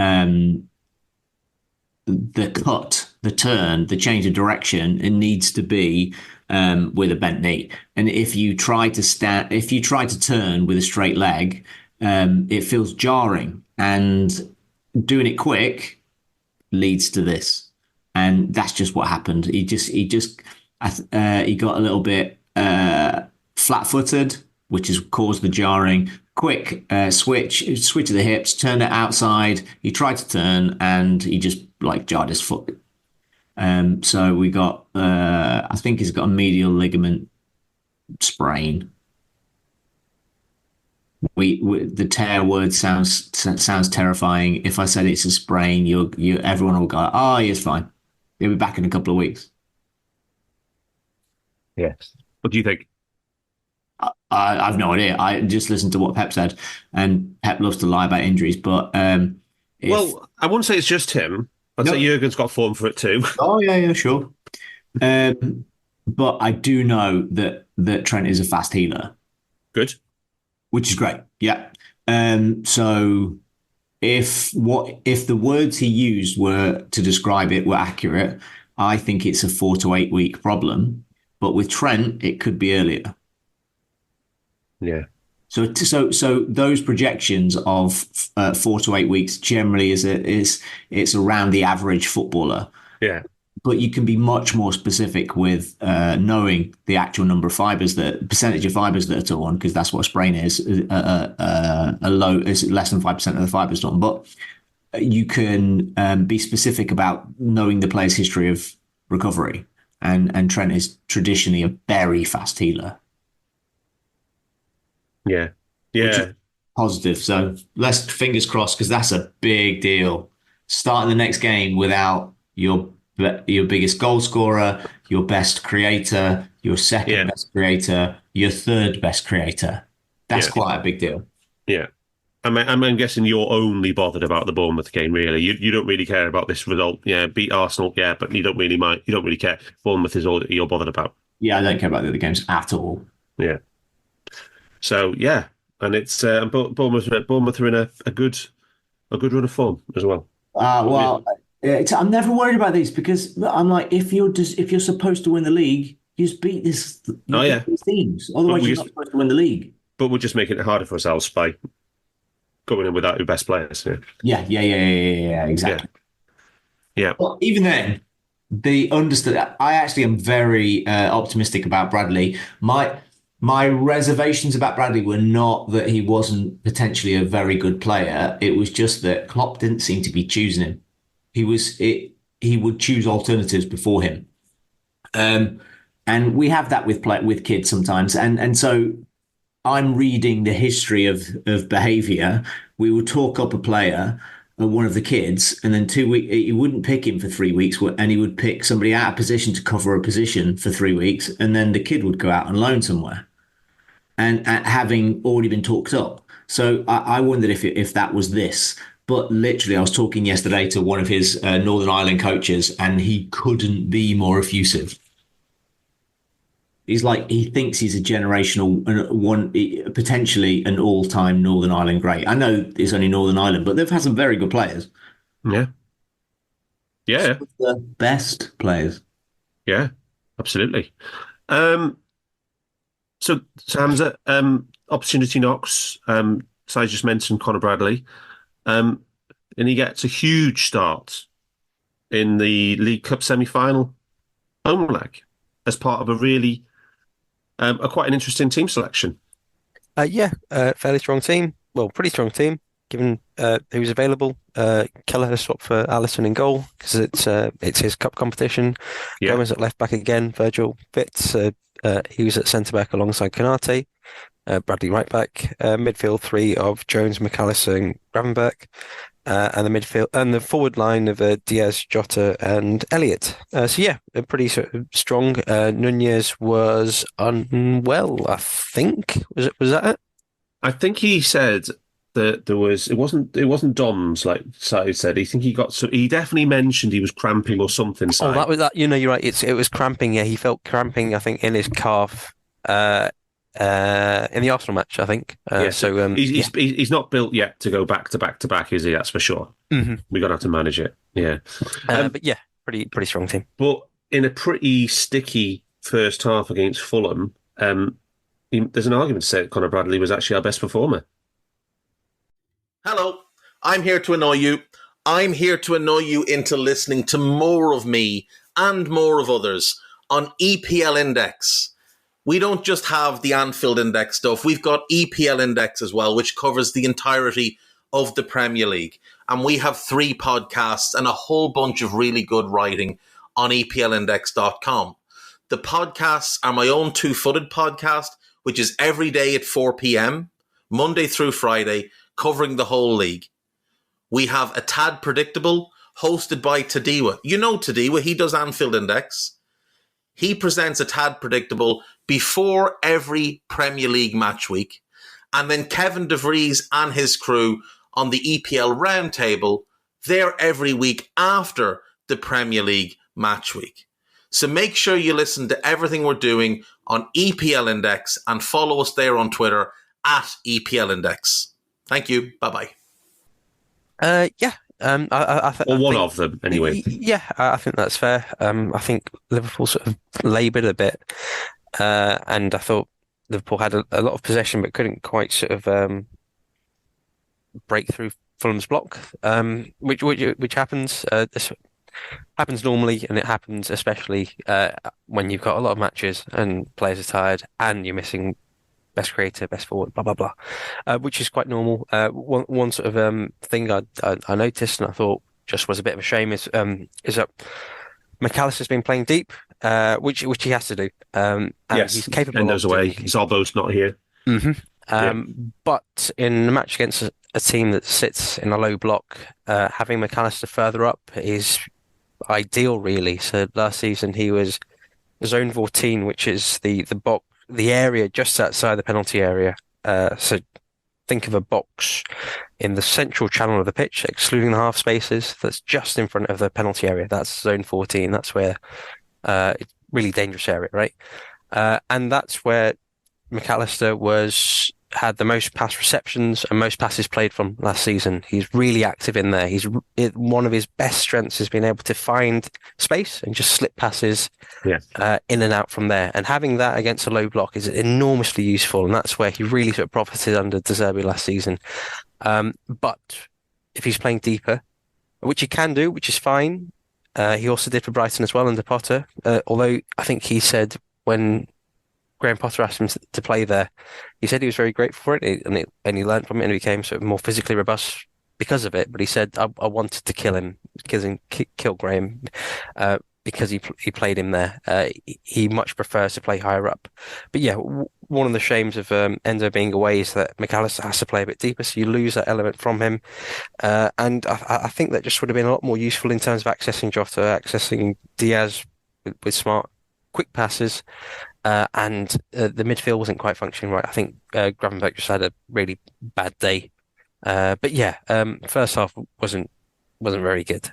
the cut, the turn, the change of direction, it needs to be with a bent knee. And if you try to turn with a straight leg, it feels jarring, and doing it quick leads to this. And that's just what happened. He got a little bit flat-footed, which has caused the jarring. Quick switch of the hips, turned it outside. He tried to turn and he just jarred his foot. So we got, I think he's got a medial ligament sprain. The tear word sounds terrifying. If I said it's a sprain, everyone will go, "Oh, he's fine. He'll be back in a couple of weeks." Yes. What do you think? I've no idea. I just listened to what Pep said, and Pep loves to lie about injuries. But well, I wouldn't say it's just him. I'd say Jurgen's got form for it too. Oh yeah, sure. But I do know that Trent is a fast healer. Good. Which is great. Yeah. So if the words he used were to describe it were accurate, I think it's a 4 to 8 week problem. But with Trent, it could be earlier. Yeah. So those projections of 4 to 8 weeks generally it's around the average footballer. Yeah. But you can be much more specific with knowing the actual number of percentage of fibers that are torn, because that's what a sprain is. Is less than 5% of the fibers torn. But you can be specific about knowing the player's history of recovery. And Trent is traditionally a very fast healer. Yeah. Yeah. Positive. So let's fingers crossed, because that's a big deal. Starting the next game without your biggest goal scorer, your best creator, your second best creator, your third best creator. That's quite a big deal. Yeah. I'm guessing you're only bothered about the Bournemouth game, really. You don't really care about this result. Yeah, beat Arsenal, but you don't really care. Bournemouth is all that you're bothered about. Yeah, I don't care about the other games at all. Yeah. So and it's Bournemouth are in a good run of form as well. I'm never worried about these, because I'm like, if you're supposed to win the league, you just beat this. Beat these teams. Otherwise, you're not supposed to win the league. But we're just making it harder for ourselves by going in without your best players. Yeah, exactly. Yeah. Well, even then, I actually am very optimistic about Bradley. My reservations about Bradley were not that he wasn't potentially a very good player. It was just that Klopp didn't seem to be choosing him. He would choose alternatives before him. And we have that with kids sometimes. And so I'm reading the history of behavior. We would talk up a player, one of the kids, and then 2 weeks, he wouldn't pick him for 3 weeks, and he would pick somebody out of position to cover a position for 3 weeks, and then the kid would go out and loan somewhere, and having already been talked up. So I wondered if that was this. But literally, I was talking yesterday to one of his Northern Ireland coaches, and he couldn't be more effusive. He's like, he thinks he's a generational one, potentially an all-time Northern Ireland great. I know it's only Northern Ireland, but they've had some very good players. Yeah. Some of the best players. Yeah, absolutely. So Hamzah, opportunity knocks. So I just mentioned Conor Bradley. And he gets a huge start in the League Cup semi-final home leg as part of a really quite an interesting team selection. Fairly strong team. Well, pretty strong team, given who's available. Keller has swapped for Allister in goal because it's his cup competition. Yeah. Gomez at left back again. Virgil Fitz. He was at centre back alongside Konate. Bradley right back. Midfield three of Jones, McAllister, and Gravenberch. And the midfield and the forward line of Diaz, Jota, and Elliott. A pretty sort of strong. Nunez was unwell, I think. Was that it? I think he said that it wasn't DOMS like Sai said. I think he definitely mentioned he was cramping or something. Oh, that was that. You're right. It was cramping. Yeah, he felt cramping. I think in his calf. In the Arsenal match, I think. So he's not built yet to go back to back, is he? That's for sure. Mm-hmm. We're gonna have to manage it. Yeah, but yeah, pretty strong team. But in a pretty sticky first half against Fulham, there's an argument to say that Conor Bradley was actually our best performer. Hello, I'm here to annoy you. I'm here to annoy you into listening to more of me and more of others on EPL Index. We don't just have the Anfield Index stuff. We've got EPL Index as well, which covers the entirety of the Premier League. And we have 3 podcasts and a whole bunch of really good writing on EPLindex.com. The podcasts are my own two-footed podcast, which is every day at 4 p.m., Monday through Friday, covering the whole league. We have A Tad Predictable, hosted by Tadiwa. You know Tadiwa, he does Anfield Index. He presents A Tad Predictable before every Premier League match week. And then Kevin DeVries and his crew on the EPL Roundtable, they're every week after the Premier League match week. So make sure you listen to everything we're doing on EPL Index and follow us there on Twitter at EPL Index. Thank you. Bye-bye. I one of them, anyway. Yeah, I think that's fair. I think Liverpool sort of laboured a bit, and I thought Liverpool had a lot of possession but couldn't quite sort of break through Fulham's block, which happens. This happens normally, and it happens especially when you've got a lot of matches and players are tired and you're missing best creator, best forward, blah blah blah, which is quite normal. One sort of thing I noticed and I thought just was a bit of a shame is that McAllister's been playing deep, which he has to do. And yes, he's capable. Endo's away. Zalbo's not here. But in a match against a team that sits in a low block, having McAllister further up is ideal, really. So last season he was zone 14, which is the area just outside the penalty area. So think of a box in the central channel of the pitch, excluding the half spaces. That's just in front of the penalty area. That's zone 14. That's where it's really dangerous area, right? And that's where McAllister had the most pass receptions and most passes played from last season. He's really active in there. One of his best strengths is being able to find space and just slip passes in and out from there. And having that against a low block is enormously useful, and that's where he really sort of profited under De Zerbi last season. But if he's playing deeper, which he can do, which is fine, he also did for Brighton as well under Potter. Although I think he said when Graham Potter asked him to play there, he said he was very grateful for it, and he learned from it and became sort of more physically robust because of it. But he said, I wanted to kill him, kill Graham, because he played him there. He much prefers to play higher up. But yeah, one of the shames of Endo being away is that McAllister has to play a bit deeper, so you lose that element from him. And I think that just would have been a lot more useful in terms of accessing Jota, accessing Diaz with smart, quick passes. And the midfield wasn't quite functioning right. I think Gravenberch just had a really bad day. But yeah, first half wasn't very good.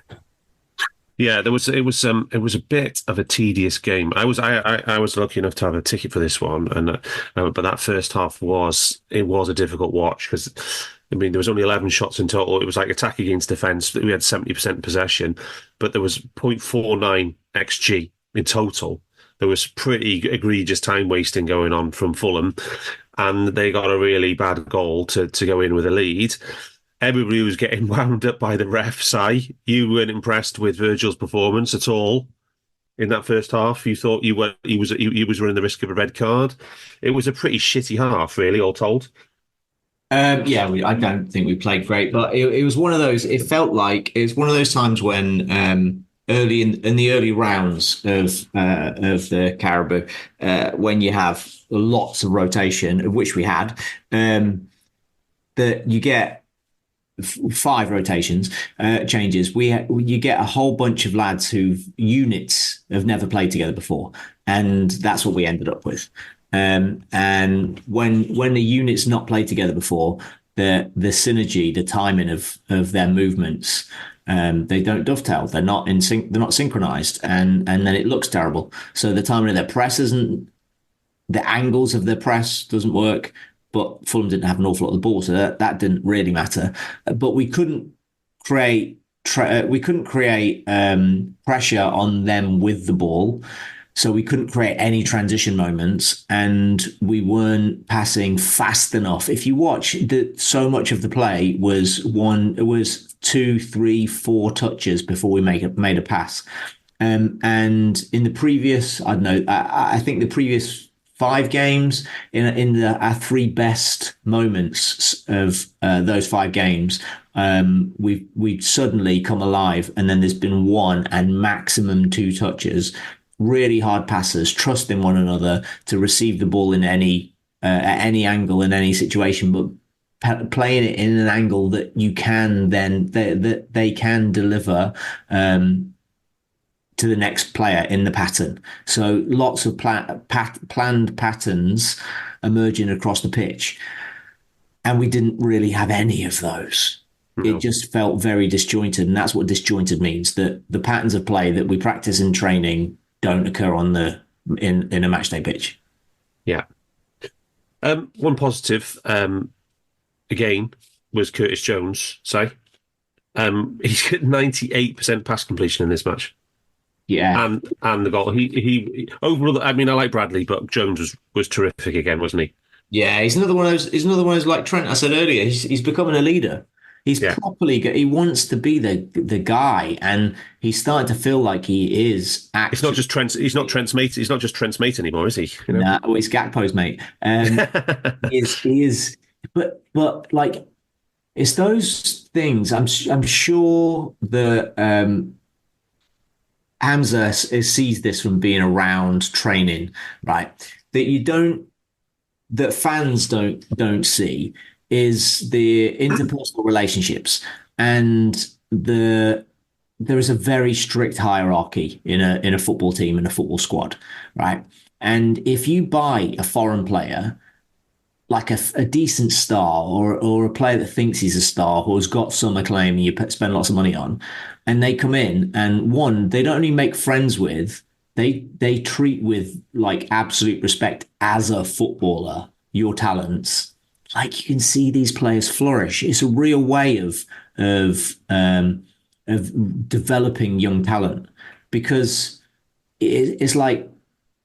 Yeah, it was a bit of a tedious game. I was lucky enough to have a ticket for this one, and but that first half was a difficult watch because there was only 11 shots in total. It was like attack against defence. We had 70% possession, but there was 0.49 xG in total. There was pretty egregious time wasting going on from Fulham, and they got a really bad goal to go in with a lead. Everybody was getting wound up by the ref. Si, you weren't impressed with Virgil's performance at all in that first half. You thought he was running the risk of a red card. It was a pretty shitty half, really, all told. I don't think we played great, but it was one of those. It felt like it was one of those times when. Early in the early rounds of the Caribou, when you have lots of rotation, of which we had, that you get 5 rotations, changes. You get a whole bunch of lads who've units have never played together before, and that's what we ended up with. And when the units not played together before, the synergy, the timing of their movements. They don't dovetail. They're not in sync. They're not synchronized, and then it looks terrible. So the timing of their press isn't. The angles of their press doesn't work. But Fulham didn't have an awful lot of the ball, so that didn't really matter. But we couldn't create pressure on them with the ball. So we couldn't create any transition moments, and we weren't passing fast enough. If you watch, so much of the play was 2, 3, 4 touches before we made a pass. And in the previous, I think the previous 5 games, in our 3 best moments of those 5 games, we've suddenly come alive, and then there's been 1 and maximum 2 touches. Really hard passes, trusting one another to receive the ball in any at any angle in any situation, but playing it in an angle that you can then that they can deliver to the next player in the pattern. So lots of planned patterns emerging across the pitch, and we didn't really have any of those. No. It just felt very disjointed, and that's what disjointed means, that the patterns of play that we practice in training don't occur in a matchday pitch. Yeah. One positive, again, was Curtis Jones. He's got 98% pass completion in this match. Yeah, and the goal. He overall. I mean, I like Bradley, but Jones was terrific again, wasn't he? Yeah, he's another one of those. He's another one of those, like Trent. I said earlier, he's becoming a leader. He's properly good. He wants to be the guy, and he's starting to feel like he is. Actually, it's not just Trent. He's not Trent's mate. He's not just Trent's mate anymore, is he? You know? Nah, well, he's Gakpo's mate. He is. But like, it's those things. I'm sure that Hamzah sees this from being around training, right? That fans don't see is the interpersonal relationships, and there is a very strict hierarchy in a football team, in a football squad, right? And if you buy a foreign player, like a decent star, or a player that thinks he's a star, who has got some acclaim and you spend lots of money on, and they come in, and one, they don't only make friends with, they treat with like absolute respect as a footballer, your talents. Like, you can see these players flourish. It's a real way of developing young talent, because it's like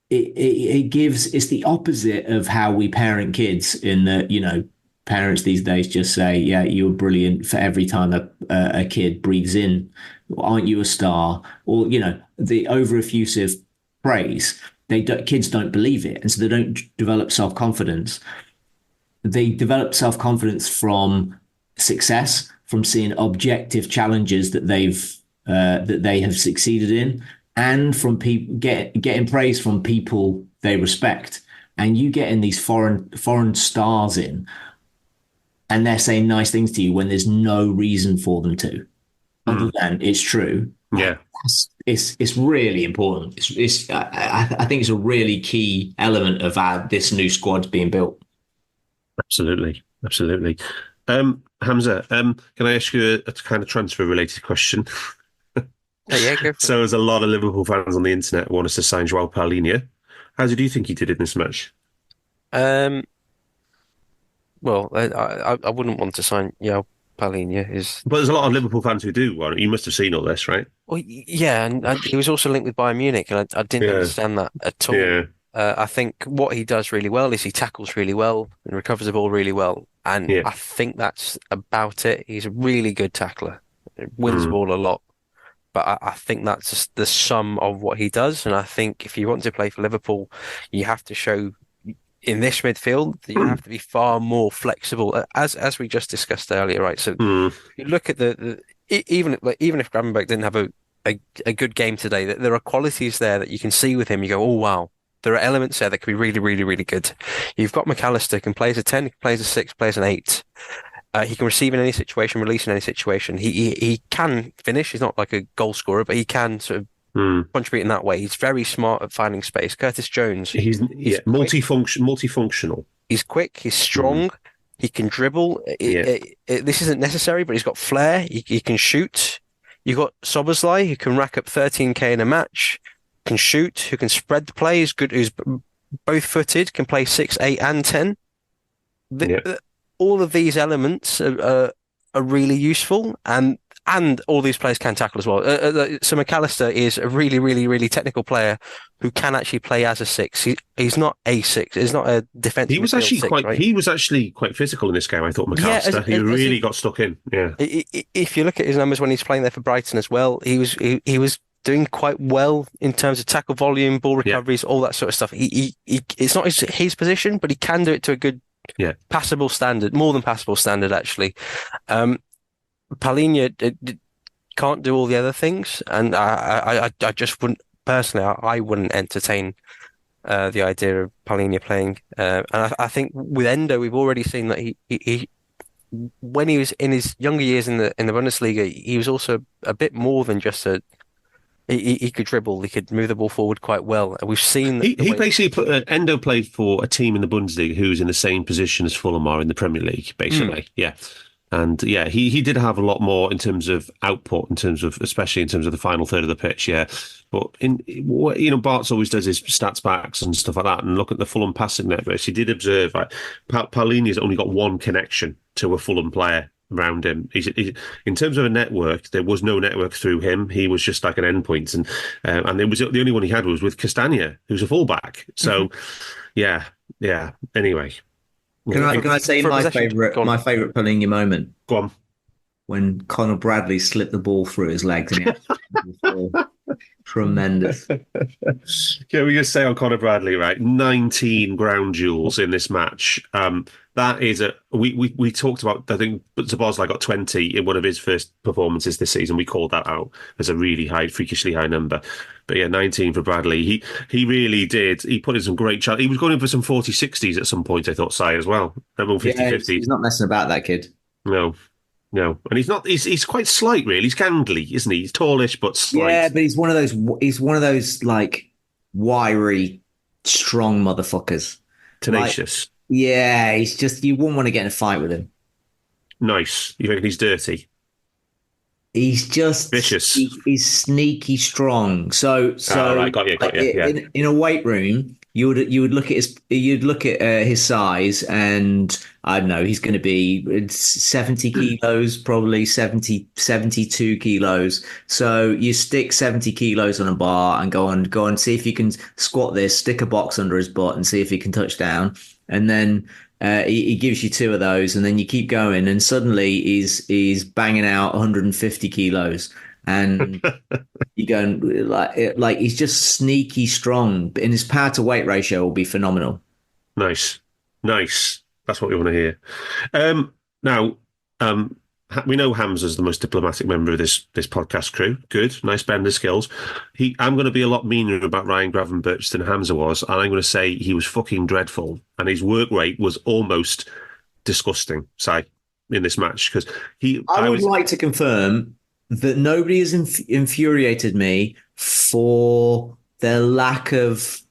it's the opposite of how we parent kids, in that, parents these days just say, yeah, you're brilliant for every time a kid breathes in. Aren't you a star? Or, the over effusive praise. Kids don't believe it, and so they don't develop self-confidence. They develop self-confidence from success, from seeing objective challenges that they have succeeded in, and from people getting praise from people they respect. And you get in these foreign stars in, and they're saying nice things to you when there's no reason for them to, other than it's true. Yeah. It's really important. I think it's a really key element of this new squad being built. Absolutely. Hamzah, can I ask you a kind of transfer-related question? Yeah, go for So there's a lot of Liverpool fans on the internet who want us to sign Joao Palhinha. How did you think he did in this match? Well, I wouldn't want to sign Joao Palhinha. But there's a lot of Liverpool fans who do. You must have seen all this, right? Well, yeah, and he was also linked with Bayern Munich, and I didn't understand that at all. Yeah. I think what he does really well is he tackles really well and recovers the ball really well. And I think that's about it. He's a really good tackler. Wins the ball a lot. But I think that's just the sum of what he does. And I think if you want to play for Liverpool, you have to show in this midfield that you have to be far more flexible, as we just discussed earlier, right? So you look at even if Gravenberch didn't have a good game today, that there are qualities there that you can see with him. You go, oh wow. There are elements there that could be really, really, really good. You've got Allister, can play as a 10, he can play as a 6, plays an 8. He can receive in any situation, release in any situation. He can finish. He's not like a goal scorer, but he can sort of contribute in that way. He's very smart at finding space. Curtis Jones. He's multifunctional. He's quick. He's strong. He can dribble. This isn't necessary, but he's got flair. He can shoot. You've got Szoboszlai, who can rack up 13k in a match. Can shoot, who can spread the play, is good, who's both footed, can play 6, 8, and 10. All of these elements are really useful, and all these players can tackle as well. So McAllister is a really, really, really technical player who can actually play as a 6. He's not a 6. He's not a defensive. He was actually quite physical in this game. I thought McAllister. He really got stuck in. Yeah. If you look at his numbers when he's playing there for Brighton as well, he was doing quite well in terms of tackle volume, ball recoveries, all that sort of stuff. It's not his position, but he can do it to a good, passable standard, more than passable standard, actually. Palhinha can't do all the other things, and I just wouldn't, personally, I wouldn't entertain the idea of Palhinha playing. And I think with Endo, we've already seen that he when he was in his younger years in the Bundesliga, he was also a bit more than just he could dribble. He could move the ball forward quite well. And we've seen he basically Endo played for a team in the Bundesliga who's in the same position as Fulham are in the Premier League, basically. Yeah. And he did have a lot more in terms of output, especially in terms of the final third of the pitch. Yeah, but Bart's always does his stats backs and stuff like that, and look at the Fulham passing networks. He did observe Palhinha's only got one connection to a Fulham player around him. In terms of a network, there was no network through him. He was just like an endpoint, and it was the only one he had was with Castagna, who's a fullback. So, yeah. Anyway. Can I say my favourite Palhinha moment? Go on. when Conor Bradley slipped the ball through his legs. And tremendous. Can we just say on Conor Bradley, right? 19 ground duels in this match. That is we talked about, I think Szoboszlai got 20 in one of his first performances this season. We called that out as a really high, freakishly high number. But yeah, 19 for Bradley. He really did. He put in some great challenges. He was going in for some 40-60s at some point, I thought, Si, as well. Everyone 50-50s. He's not messing about, that kid. No. And he's quite slight, really. He's gangly, isn't he? He's tallish, but slight. Yeah, but he's one of those like wiry, strong motherfuckers. Tenacious. Yeah, he's just, you wouldn't want to get in a fight with him. Nice. You reckon he's dirty? He's just vicious. He's sneaky strong. So right, got you. Yeah. In a weight room, you would look at his size, and I don't know, he's going to be 70 kilos, probably 72 kilos. So you stick 70 kilos on a bar and go on, see if you can squat this, stick a box under his butt and see if he can touch down. And then he gives you two of those, and then you keep going, and suddenly he's banging out 150 kilos, and you're going like he's just sneaky strong, and his power to weight ratio will be phenomenal. Nice. That's what we want to hear. Now, we know Hamzah's the most diplomatic member of this podcast crew. Good, nice blend of skills. I'm going to be a lot meaner about Ryan Gravenberch than Hamzah was, and I'm going to say he was fucking dreadful, and his work rate was almost disgusting, in this match, because I would like to confirm that nobody has infuriated me for their lack of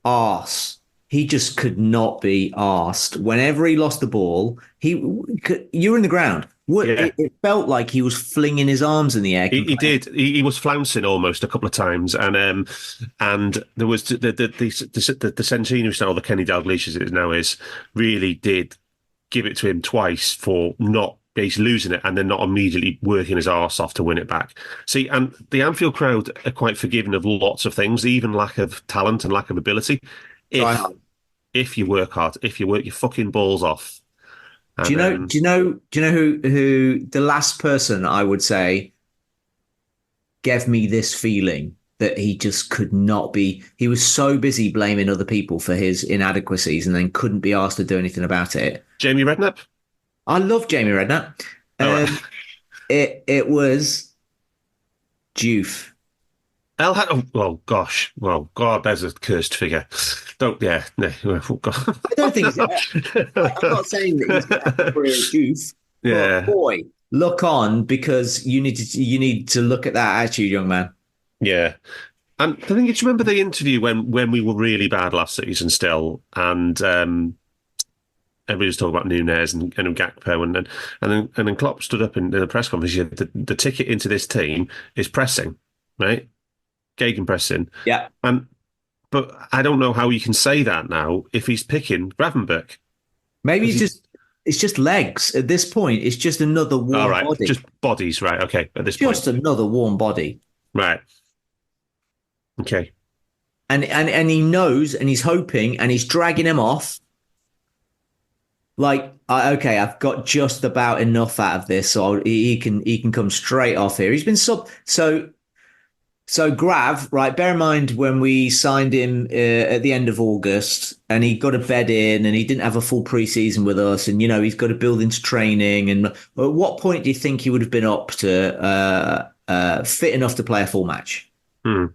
arse. He just could not be arsed. Whenever he lost the ball, you were in the ground. It felt like he was flinging his arms in the air. He did. He was flouncing almost a couple of times, and there was the Centino style, the Kenny Dalglish as it now is, really did give it to him twice for not basically losing it and then not immediately working his arse off to win it back. See, and the Anfield crowd are quite forgiving of lots of things, even lack of talent and lack of ability. If you work hard, if you work your fucking balls off. Do you know who the last person I would say gave me this feeling that he just could not be? He was so busy blaming other people for his inadequacies and then couldn't be asked to do anything about it. Jamie Redknapp? I love Jamie Redknapp. It was Diouf. Well, God, there's a cursed figure. Oh, God. I don't think I'm not saying that he's going to have a career at Diouf. Yeah. But boy, look on, because you need to look at that attitude, young man. Yeah. And I think it's, remember the interview when we were really bad last season still, and everybody was talking about Nunes and Gakpo, and then Klopp stood up in the press conference. He said, the ticket into this team is pressing, right? Gegenpressing. Yeah. But I don't know how you can say that now if he's picking Gravenberch. Maybe it's just legs at this point. It's just another warm body. Just bodies, right? Okay, at this point. Just another warm body. Right. Okay. And he knows, and he's hoping, and he's dragging him off. Like, I've got just about enough out of this, so he can come straight off here. He's been So Grav, right, bear in mind when we signed him at the end of August, and he got a bed in and he didn't have a full preseason with us, and, he's got to build into training. And at what point do you think he would have been up to fit enough to play a full match? When?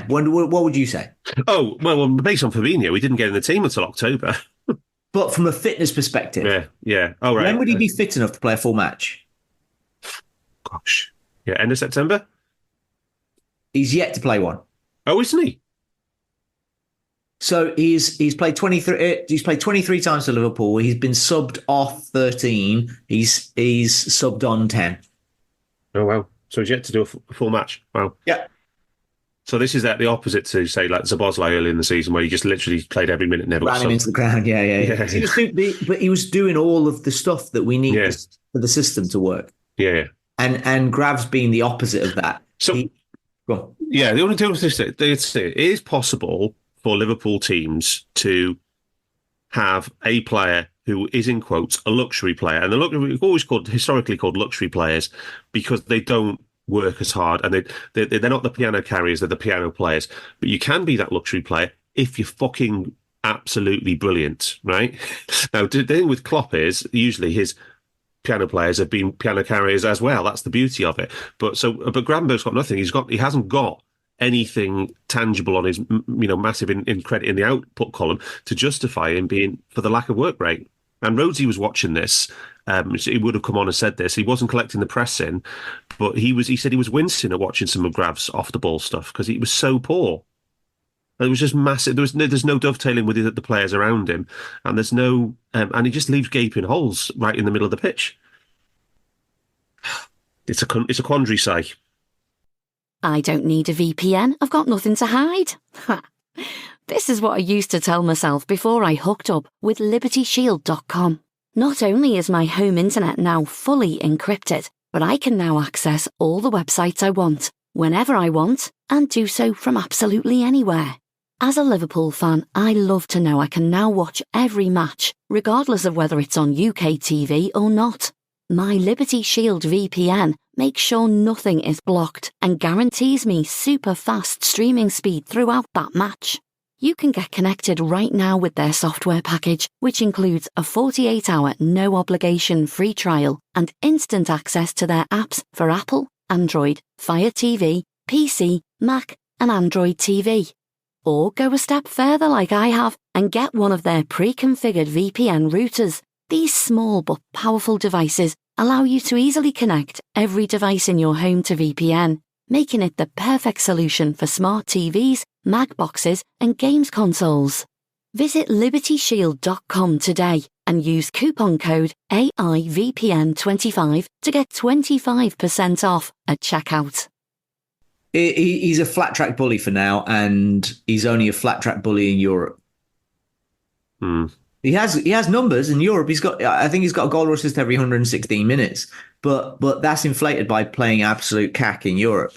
What would you say? Oh, well, based on Fabinho, we didn't get in the team until October. But from a fitness perspective. Yeah. Oh, right. When would he be fit enough to play a full match? Gosh. Yeah, end of September? He's yet to play one. Oh, isn't he? So he's played 23. He's played 23 times for Liverpool. He's been subbed off 13. He's subbed on 10. Oh wow! So he's yet to do a full match. Wow. Yeah. So this is the opposite to say like Szoboszlai early in the season, where he just literally played every minute, never ran him into the ground. Yeah. But he was doing all of the stuff that we need for the system to work. Yeah. And Grav's being the opposite of that. So. Yeah, the only thing it is possible for Liverpool teams to have a player who is, in quotes, a luxury player. And we've always historically called luxury players because they don't work as hard, and they're not the piano carriers, they're the piano players. But you can be that luxury player if you're fucking absolutely brilliant, right? Now, the thing with Klopp is usually his piano players have been piano carriers as well. That's the beauty of it. But Gravenberch's got nothing. He hasn't got anything tangible on his, massive in credit in the output column to justify him being for the lack of work rate. And Rhodesy was watching this. He would have come on and said this. He wasn't collecting the press in, but he said he was wincing at watching some of Grav's off the ball stuff because he was so poor. And it was just massive. There's no dovetailing with the players around him, and there's no and he just leaves gaping holes right in the middle of the pitch. It's a quandary, Si. I don't need a VPN. I've got nothing to hide. This is what I used to tell myself before I hooked up with LibertyShield.com. Not only is my home internet now fully encrypted, but I can now access all the websites I want, whenever I want, and do so from absolutely anywhere. As a Liverpool fan, I love to know I can now watch every match, regardless of whether it's on UK TV or not. My Liberty Shield VPN makes sure nothing is blocked and guarantees me super fast streaming speed throughout that match. You can get connected right now with their software package, which includes a 48-hour no-obligation free trial and instant access to their apps for Apple, Android, Fire TV, PC, Mac and Android TV. Or go a step further like I have and get one of their pre-configured VPN routers. These small but powerful devices allow you to easily connect every device in your home to VPN, making it the perfect solution for smart TVs, Mac boxes and games consoles. Visit LibertyShield.com today and use coupon code AIVPN25 to get 25% off at checkout. He's a flat track bully for now, and he's only a flat track bully in Europe. He has numbers in Europe. I think he's got a goal or assist every 116 minutes, but that's inflated by playing absolute cack in Europe.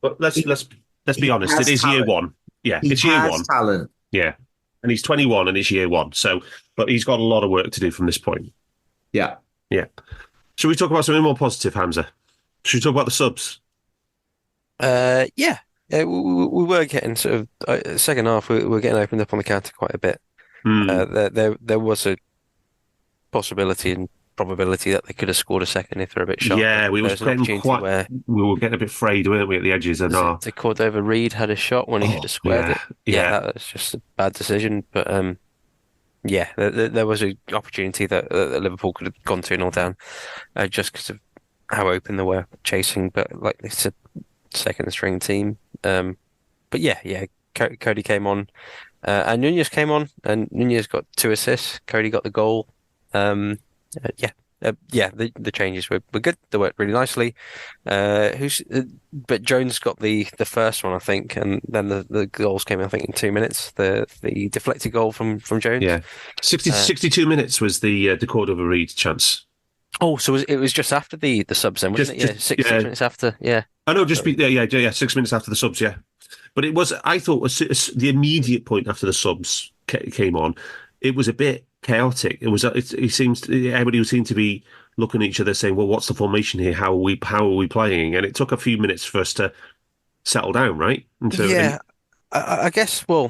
But let's be honest. It is year one. Yeah, it's year one. Talent. Yeah, and he's 21 and it's year one. So, but he's got a lot of work to do from this point. Yeah. Should we talk about something more positive, Hamzah? Should we talk about the subs? Yeah, we were getting sort of second half. We were getting opened up on the counter quite a bit. There was a possibility and probability that they could have scored a second if they're a bit sharp. Yeah, we were getting a bit frayed, weren't we, at the edges? And the Cordova-Reid had a shot when he should have squared it. Yeah, that was just a bad decision. But there was an opportunity that Liverpool could have gone 2-0 down just because of how open they were chasing. But like it's a second string team. But Cody came on. And Nunez came on, and Nunez got 2 assists. Cody got the goal. The changes were good. They worked really nicely. But Jones got the first one, I think, and then the goals came, I think, in 2 minutes. The deflected goal from Jones. Yeah, 62 minutes was the Cordova-Reid chance. Oh, so it was just after the subs then, wasn't it? 6 minutes after. Yeah. I know, 6 minutes after the subs. Yeah. But it was, I thought, the immediate point after the subs came on, it was a bit chaotic. Everybody seemed to be looking at each other saying, well, what's the formation here? How are we playing? And it took a few minutes for us to settle down, right? I guess, well,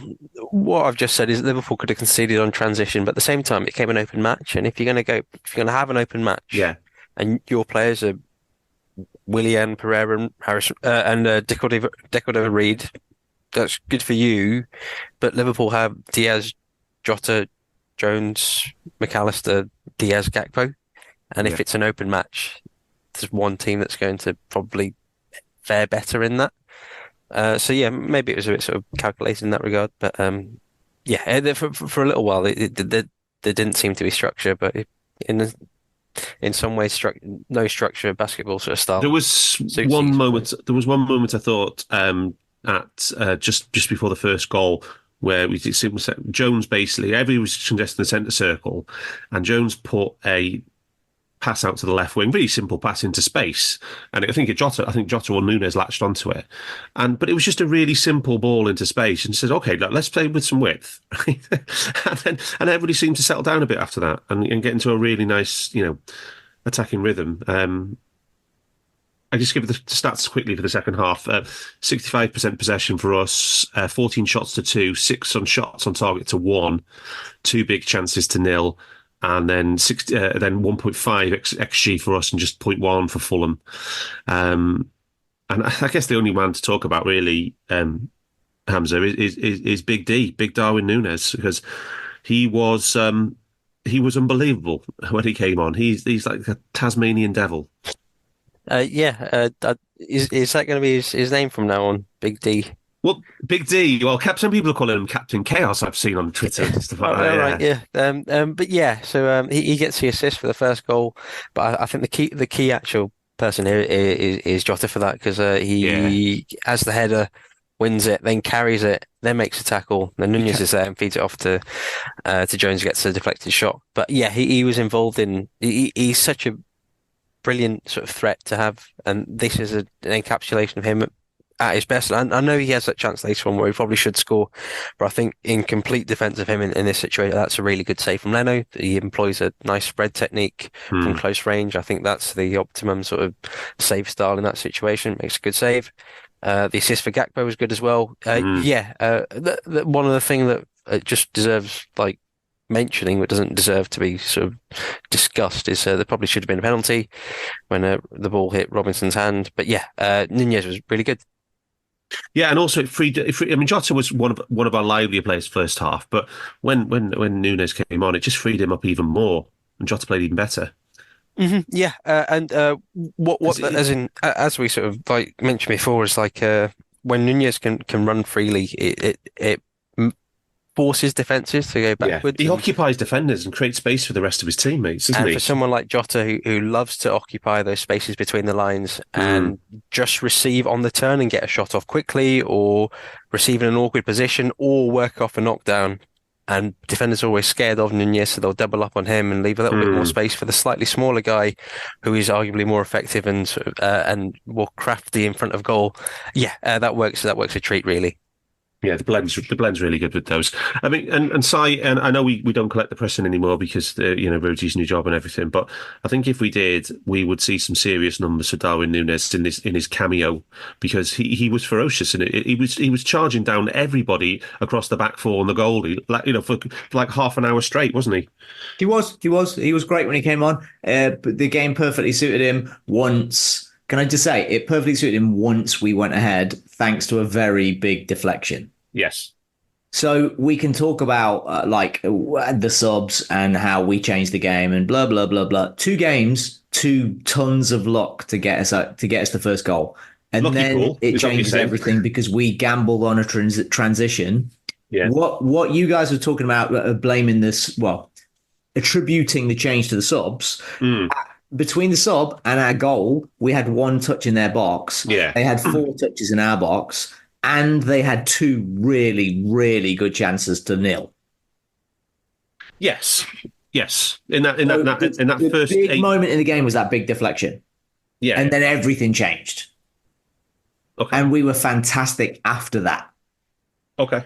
what I've just said is Liverpool could have conceded on transition, but at the same time, it became an open match. And if you're going to have an open match, and your players are Willian, Pereira, Harris, and Cordova-Reid, that's good for you. But Liverpool have Diaz, Jota, Jones, McAllister, Diaz, Gakpo. And if it's an open match, there's one team that's going to probably fare better in that. Maybe it was a bit sort of calculated in that regard. But for a little while, there didn't seem to be structure. But in some ways, no structure, basketball sort of style. There was one moment I thought at just before the first goal where Jones basically everybody was contesting the centre circle, and Jones put a pass out to the left wing, really simple pass into space, and I think Jota or Núñez latched onto it, but it was just a really simple ball into space, and said, okay, let's play with some width, and everybody seemed to settle down a bit after that, and get into a really nice, attacking rhythm. I just give the stats quickly for the second half. 65% possession for us, 14 shots to 2, 6 on shots on target to 1, 2 big chances to 0, and then 1.5 xG for us and just 0.1 for Fulham. And I guess the only man to talk about really, Hamzah, is Big D, Big Darwin Núñez, because he was unbelievable when he came on. He's like a Tasmanian devil. Is that going to be his name from now on, Big D? Well, Big D. Well, some people are calling him Captain Chaos. I've seen on Twitter and stuff like that. Right, yeah. But yeah, so he gets the assist for the first goal, but I think the key actual person here is Jota for that, because he as the header wins it, then carries it, then makes a tackle. Then Núñez is there and feeds it off to Jones, who gets a deflected shot. But yeah, he was involved in. He's such a brilliant sort of threat to have, and this is an encapsulation of him at his best. And I know he has that chance later on where he probably should score, but I think in complete defence of him in this situation, that's a really good save from Leno. He employs a nice spread technique from close range. I think that's the optimum sort of save style in that situation. Makes a good save. The assist for Gakpo was good as well. One of the things that just deserves mentioning, but doesn't deserve to be sort of discussed, is there probably should have been a penalty when the ball hit Robinson's hand. But yeah, Núñez was really good. Yeah, and also it freed. I mean, Jota was one of our livelier players first half, but when Núñez came on, it just freed him up even more, and Jota played even better. Mm-hmm, yeah, as we sort of mentioned before, is when Núñez can run freely, it forces defences to go backwards. Yeah. He occupies defenders and creates space for the rest of his teammates, doesn't he? And for someone like Jota, who loves to occupy those spaces between the lines and just receive on the turn and get a shot off quickly, or receive in an awkward position, or work off a knockdown. And defenders are always scared of Núñez, so they'll double up on him and leave a little bit more space for the slightly smaller guy, who is arguably more effective and more crafty in front of goal. Yeah, that works. That works a treat, really. Yeah, the blend's really good with those. I mean, and Si, and I know we don't collect the pressing anymore because Roji's new job and everything. But I think if we did, we would see some serious numbers for Darwin Núñez in his cameo, because he was ferocious, and he was charging down everybody across the back four and the goalie, for like half an hour straight, wasn't he? He was great when he came on. But the game perfectly suited him once. Can I just say, it perfectly suited him once we went ahead, thanks to a very big deflection. Yes. So we can talk about the subs and how we changed the game and blah, blah, blah, blah. 2 games, 2 tons of luck to get us the first goal. And lucky then goal. It changes everything because we gambled on a transition. Yeah. What you guys are talking about, blaming this, attributing the change to the subs. Between the sub and our goal, we had 1 touch in their box. Yeah. They had 4 touches in our box, and they had 2 really, really good chances to 0. Yes. In that first big moment in the game was that big deflection. Yeah. And then everything changed. Okay. And we were fantastic after that. Okay.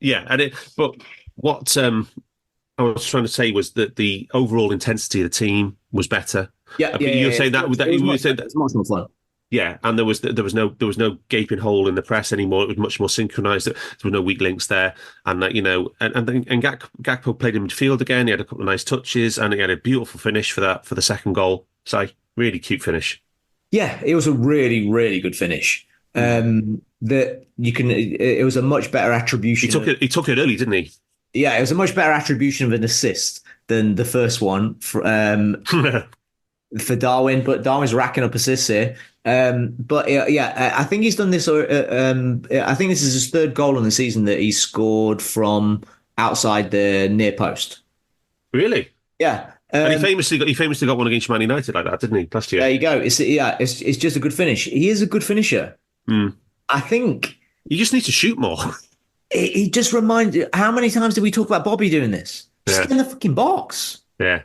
Yeah, but what I was trying to say was that the overall intensity of the team was better. You were saying that it's much more fun. Yeah, and there was no gaping hole in the press anymore. It was much more synchronized. There were no weak links there, and Gakpo played in midfield again. He had a couple of nice touches, and he had a beautiful finish for the second goal. So really cute finish. Yeah, it was a really, really good finish. It was a much better attribution. He took it early, didn't he? Yeah, it was a much better attribution of an assist than the first one for Darwin. But Darwin's racking up assists here. I think he's done this. I think this is his 3rd goal in the season that he scored from outside the near post. Really? Yeah. And he famously got one against Man United like that, didn't he, last year? There you go. It's just a good finish. He is a good finisher. I think you just need to shoot more. He just reminds you, how many times did we talk about Bobby doing this? Just get in the fucking box. Yeah.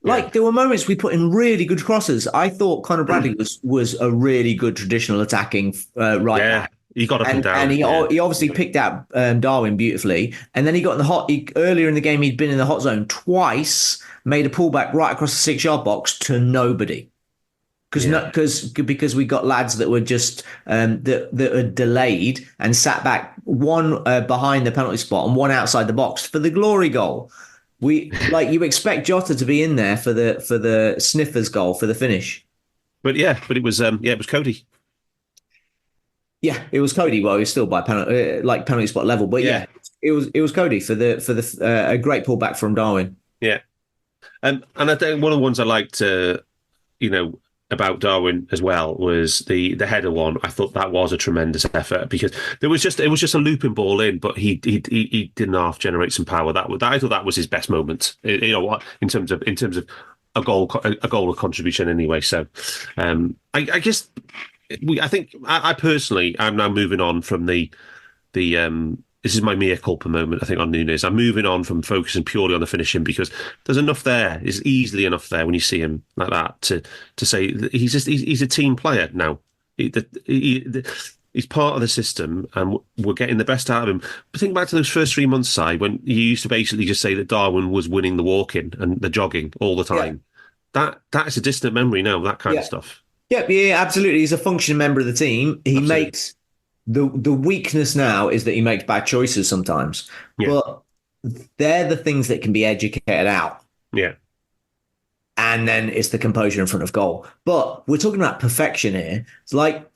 Like there were moments we put in really good crosses. I thought Conor Bradley was a really good traditional attacking right back. He got up and down. And he obviously picked out Darwin beautifully. And then he got in the earlier in the game, he'd been in the hot zone twice, made a pullback right across the 6-yard box to nobody. Because we got lads that were just that were delayed and sat back, one behind the penalty spot and one outside the box for the glory goal. You expect Jota to be in there for the sniffers goal for the finish. But it was Cody. Yeah, it was Cody. Well, he was still by penalty spot level, but it was Cody for the a great pullback from Darwin. Yeah, and I think one of the ones I liked, about Darwin as well was the header one. I thought that was a tremendous effort because it was just a looping ball in, but he didn't half generate some power. I thought that was his best moment. In terms of a goal of contribution anyway. So I guess. I think I personally, I'm now moving on from the this is my mea culpa moment, I think, on Núñez. I'm moving on from focusing purely on the finishing because there's enough there. There's easily enough there when you see him like that to say that he's a team player now. He's part of the system and we're getting the best out of him. But think back to those first 3 months, Si, when you used to basically just say that Darwin was winning the walking and the jogging all the time. Yeah. That is a distant memory now, that kind of stuff. Yeah, absolutely. He's a functioning member of the team. He makes the weakness now is that he makes bad choices sometimes, but they're the things that can be educated out. Yeah, and then it's the composure in front of goal. But we're talking about perfection here. It's like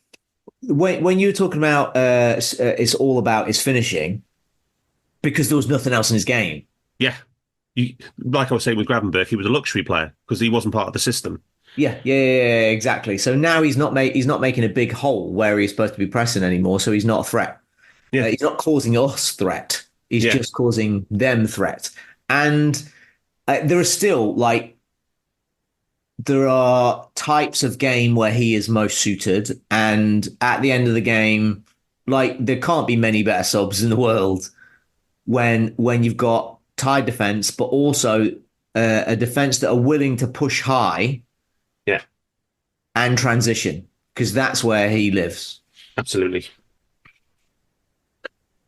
when you were talking about it's all about his finishing because there was nothing else in his game. Yeah, like I was saying with Gravenberch, he was a luxury player because he wasn't part of the system. Yeah, exactly. So now he's not making a big hole where he's supposed to be pressing anymore. So he's not a threat. Yeah, he's not causing us threat. He's just causing them threat. And there are still there are types of game where he is most suited. And at the end of the game, there can't be many better subs in the world when you've got tied defense, but also a defense that are willing to push high. Yeah. And transition, because that's where he lives. Absolutely.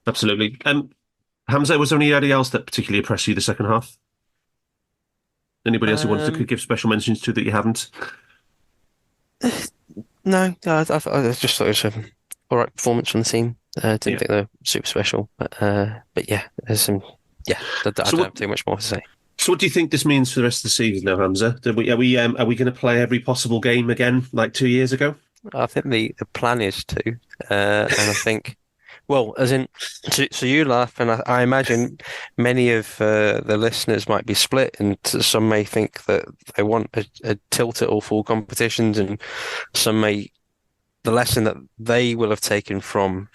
Hamzah, was there anybody else that particularly impressed you the second half? Anybody else you wanted to give special mentions to that you haven't? No, I just thought it was an all right performance from the team. Didn't think they were super special, but yeah, there's some. Yeah, I don't have too much more to say. So what do you think this means for the rest of the season now, Hamzah? Are we going to play every possible game again like 2 years ago? I think the plan is to, and I think, well, as in, so you laugh, and I imagine many of the listeners might be split, and some may think that they want a tilt at all full competitions, and some may, the lesson that they will have taken from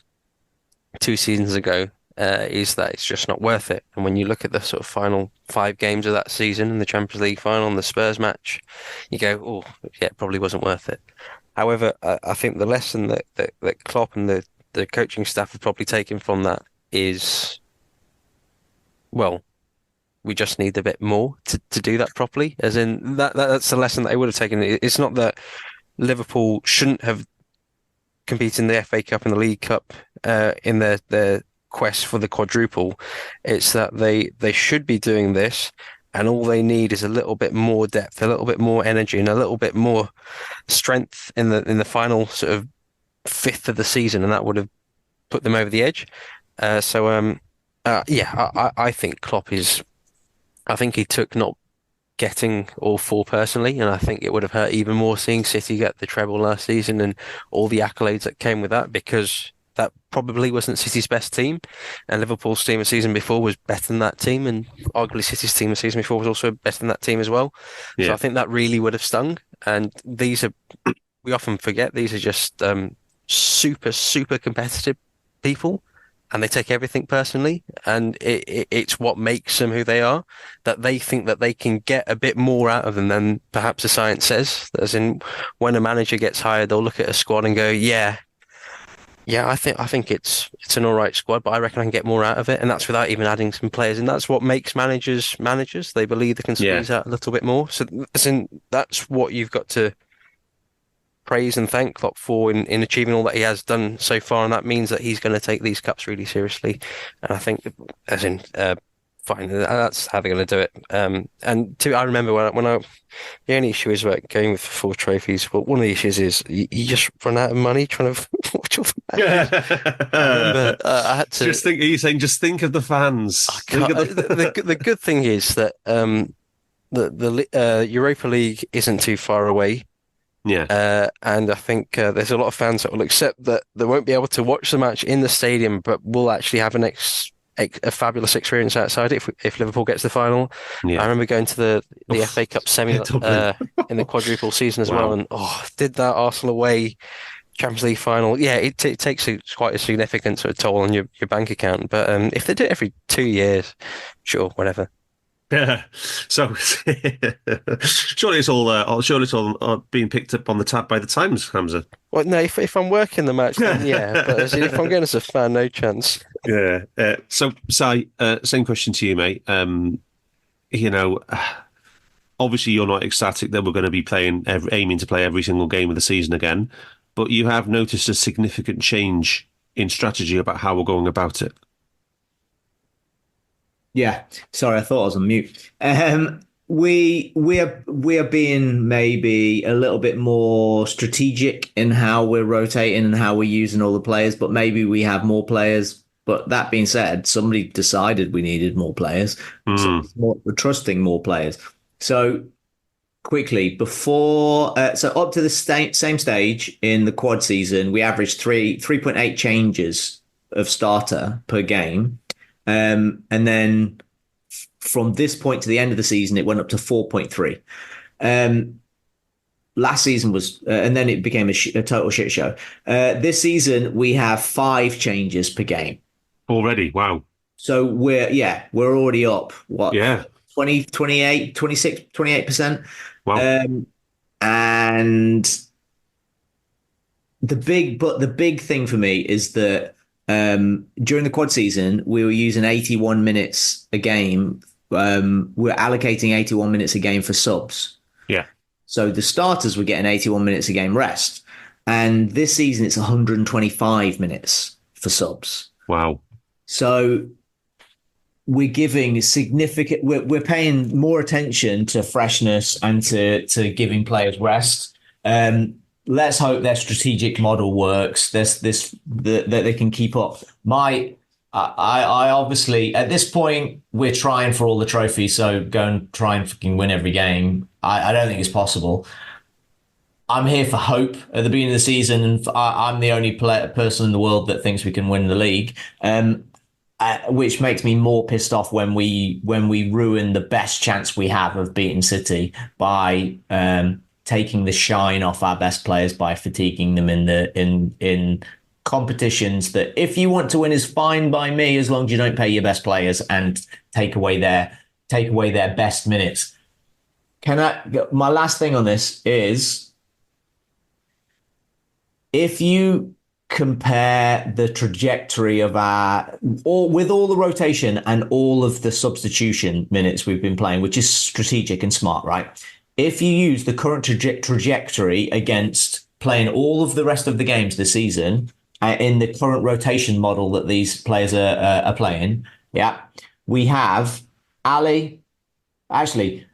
2 seasons ago is that it's just not worth it. And when you look at the sort of final 5 games of that season in the Champions League final and the Spurs match, you go, oh, yeah, it probably wasn't worth it. However, I think the lesson that Klopp and the coaching staff have probably taken from that is, well, we just need a bit more to do that properly. As in, that's the lesson that they would have taken. It's not that Liverpool shouldn't have competed in the FA Cup and the League Cup in their quest for the quadruple. It's that they should be doing this, and all they need is a little bit more depth, a little bit more energy, and a little bit more strength in the final sort of fifth of the season, and that would have put them over the edge. I think Klopp is. I think he took not getting all 4 personally, and I think it would have hurt even more seeing City get the treble last season and all the accolades that came with that, because that probably wasn't City's best team, and Liverpool's team a season before was better than that team, and arguably City's team a season before was also better than that team as well. Yeah. So I think that really would have stung, and these are, we often forget, these are just super, super competitive people, and they take everything personally, and it's what makes them who they are, that they think that they can get a bit more out of them than perhaps the science says. As in, when a manager gets hired, they'll look at a squad and go, yeah, Yeah, I think it's an all right squad, but I reckon I can get more out of it, and that's without even adding some players. And that's what makes managers managers. They believe they can squeeze out a little bit more. So that's what you've got to praise and thank Klopp for in achieving all that he has done so far, and that means that he's going to take these cups really seriously. And I think, fine, that's how they're going to do it. I remember the only issue is about going with 4 trophies. But one of the issues is you just run out of money trying to watch all the matches. I remember I had to just think. Are you saying just think of the fans? The good thing is that the Europa League isn't too far away. Yeah. And I think there's a lot of fans that will accept that they won't be able to watch the match in the stadium, but will actually have a fabulous experience outside if Liverpool gets the final. Yeah. I remember going to the FA Cup semi in the quadruple season as well, and did that Arsenal away Champions League final. Yeah, it takes quite a significant sort of toll on your bank account, but if they do it every 2 years, sure, whatever. Yeah. So surely it's all being picked up on the tab by the Times, Hamzah. Well, no, if I'm working the match, then yeah. But if I'm going as a fan, no chance. Yeah. So, Si, same question to you, mate. Obviously you're not ecstatic that we're going to be aiming to play every single game of the season again, but you have noticed a significant change in strategy about how we're going about it. Yeah, sorry, I thought I was on mute. We are being maybe a little bit more strategic in how we're rotating and how we're using all the players, but maybe we have more players. But that being said, somebody decided we needed more players. So we're trusting more players. So quickly, up to the same stage in the quad season, we averaged 3.8 changes of starter per game. And then from this point to the end of the season, it went up to 4.3. Last season was, and then it became a total shit show. This season, we have 5 changes per game. Already? Wow. So we're already up. What? Yeah. 20, 28, 26, 28%. Wow. And the big thing for me is that during the quad season, we were using 81 minutes a game. We're allocating 81 minutes a game for subs. Yeah. So the starters were getting 81 minutes a game rest. And this season, it's 125 minutes for subs. Wow. So we're giving we're paying more attention to freshness and to giving players rest. Let's hope their strategic model works. That they can keep up. I obviously at this point we're trying for all the trophies, so go and try and fucking win every game. I don't think it's possible. I'm here for hope at the beginning of the season, and I'm the only person in the world that thinks we can win the league. Which makes me more pissed off when we ruin the best chance we have of beating City by taking the shine off our best players by fatiguing them in competitions that, if you want to win, is fine by me as long as you don't pay your best players and take away their best minutes. My last thing on this is, if you compare the trajectory of with all the rotation and all of the substitution minutes we've been playing, which is strategic and smart, right? If you use the current trajectory against playing all of the rest of the games this season in the current rotation model that these players are playing, we have Ali. Actually,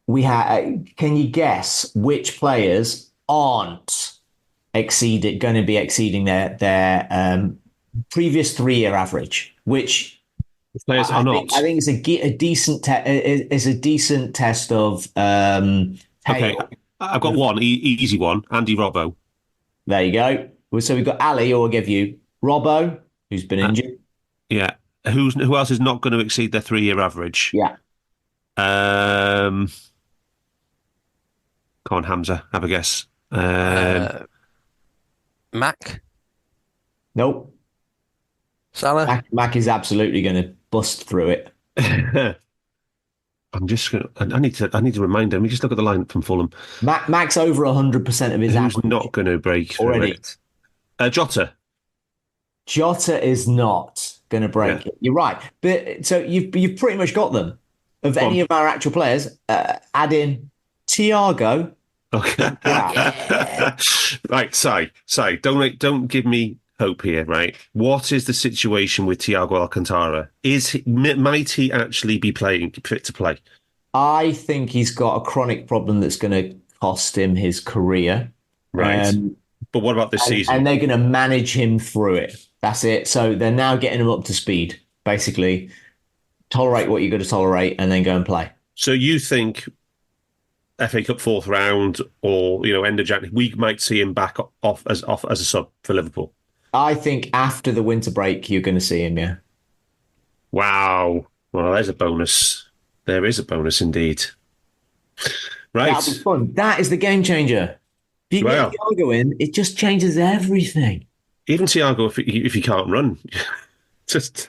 can you guess which players aren't going to be exceeding their previous 3-year average, which players are not. I think it's a decent test of. Okay, I've got one easy one. Andy Robbo. There you go. So we've got Ali, or I'll give you Robbo, who's been injured. Yeah. Who else is not going to exceed their 3-year average? Yeah. Come on, Hamzah, have a guess. Mac? Nope. Salah? Mac is absolutely going to bust through it. I'm just going to... I need to remind him. Let me just look at the line from Fulham. Mac's over 100% of his average. Who's not going to break through already? It? Jota. Jota is not going to break it. You're right. But so you've pretty much got them. Of any of our actual players, add in Thiago. Okay. Right, Si, don't give me hope here, right? What is the situation with Thiago Alcantara? Might he actually be fit to play? I think he's got a chronic problem that's going to cost him his career. Right. But what about this season? And they're going to manage him through it. That's it. So they're now getting him up to speed, basically. Tolerate what you're going to tolerate and then go and play. So you think FA Cup 4th round or, end of January, we might see him back off as a sub for Liverpool? I think after the winter break, you're going to see him, yeah. Wow. Well, there's a bonus. There is a bonus indeed. Right. That'll be fun. That is the game changer. If you get Thiago in, it just changes everything. Even Thiago, if he can't run. Just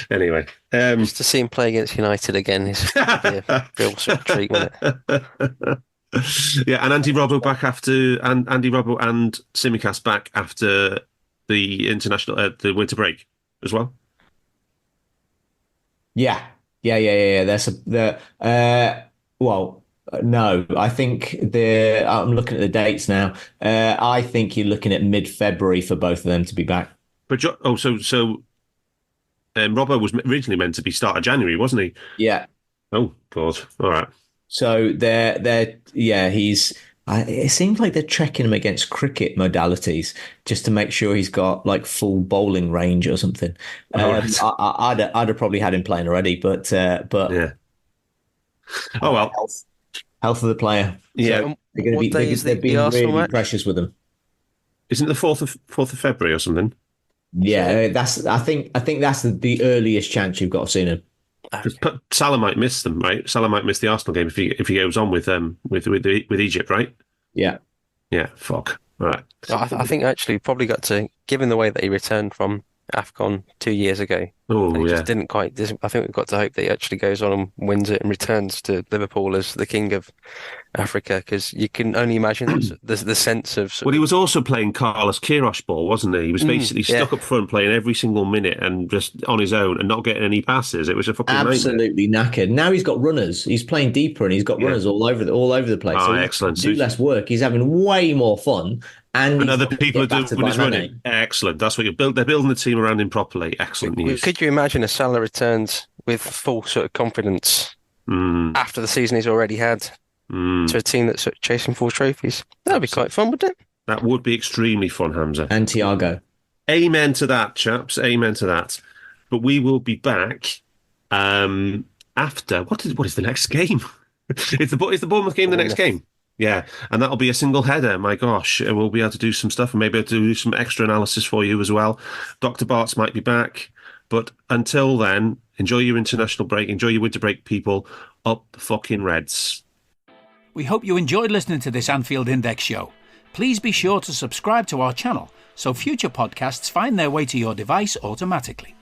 anyway. Just to see him play against United again is a real sort of treat, wouldn't it? Yeah, and Andy Robbo back after, and Andy Robbo and Simicast back after the international, the winter break as well. Yeah. No, I think I'm looking at the dates now. I think you're looking at mid-February for both of them to be back. But Robbo was originally meant to be start of January, wasn't he? Yeah. Oh God! All right. So it seems like they're checking him against cricket modalities just to make sure he's got like full bowling range or something. Right. I'd have probably had him playing already, but yeah. Oh well. Health of the player. Yeah. So they're being really precious with him. Isn't it the 4th of February or something? Yeah, I think that's the earliest chance you've got of seeing him. Salah might miss them, right? Salah might miss the Arsenal game if he goes on with Egypt, right? Yeah. Yeah. Fuck. All right. I think actually probably got to, given the way that he returned from AFCON 2 years ago. Oh, yeah. Just didn't quite. I think we've got to hope that he actually goes on and wins it and returns to Liverpool as the king of Africa, because you can only imagine the sense of. Well, he was also playing Carlos Queiroz ball, wasn't he? He was basically stuck up front playing every single minute and just on his own and not getting any passes. It was a fucking absolutely knackered. Now he's got runners. He's playing deeper and he's got runners all over the place. Oh, so excellent! Do less work. He's having way more fun. And other people are doing his running. Excellent. That's what they're building the team around him properly. Excellent news. Could you imagine if Salah returns with full sort of confidence after the season he's already had to a team that's sort of chasing 4 trophies? That'd be quite fun, wouldn't it? That would be extremely fun, Hamzah. And Thiago. Amen to that, chaps. Amen to that. But we will be back after. What is the next game? Is the Bournemouth game the next game? Yeah, and that'll be a single header. My gosh, we'll be able to do some stuff and maybe able to do some extra analysis for you as well. Dr. Bart's might be back, but until then, enjoy your international break, enjoy your winter break, people. Up the fucking Reds. We hope you enjoyed listening to this Anfield Index show. Please be sure to subscribe to our channel so future podcasts find their way to your device automatically.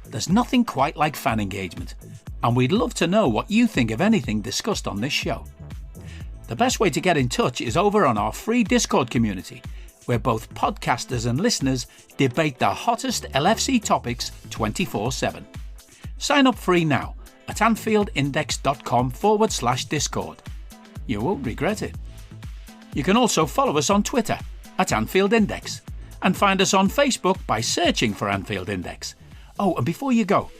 There's nothing quite like fan engagement, and we'd love to know what you think of anything discussed on this show. The best way to get in touch is over on our free Discord community, where both podcasters and listeners debate the hottest LFC topics 24/7. Sign up free now at AnfieldIndex.com/Discord. You won't regret it. You can also follow us on Twitter at Anfield Index and find us on Facebook by searching for Anfield Index. Oh, and before you go,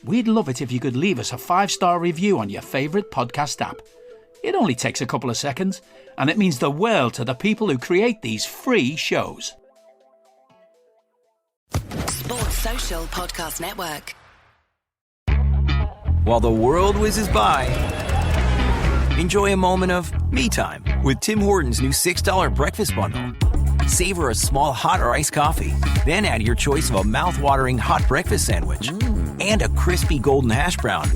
we'd love it if you could leave us a 5-star review on your favourite podcast app. It only takes a couple of seconds, and it means the world to the people who create these free shows. Sports Social Podcast Network. While the world whizzes by, enjoy a moment of me time with Tim Hortons' new $6 breakfast bundle. Savor a small hot or iced coffee, then add your choice of a mouth-watering hot breakfast sandwich and a crispy golden hash brown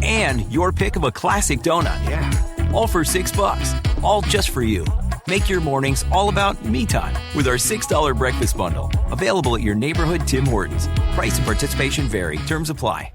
and your pick of a classic donut. Yeah. All for $6, all just for you. Make your mornings all about me time with our $6 breakfast bundle. Available at your neighborhood Tim Hortons. Price and participation vary. Terms apply.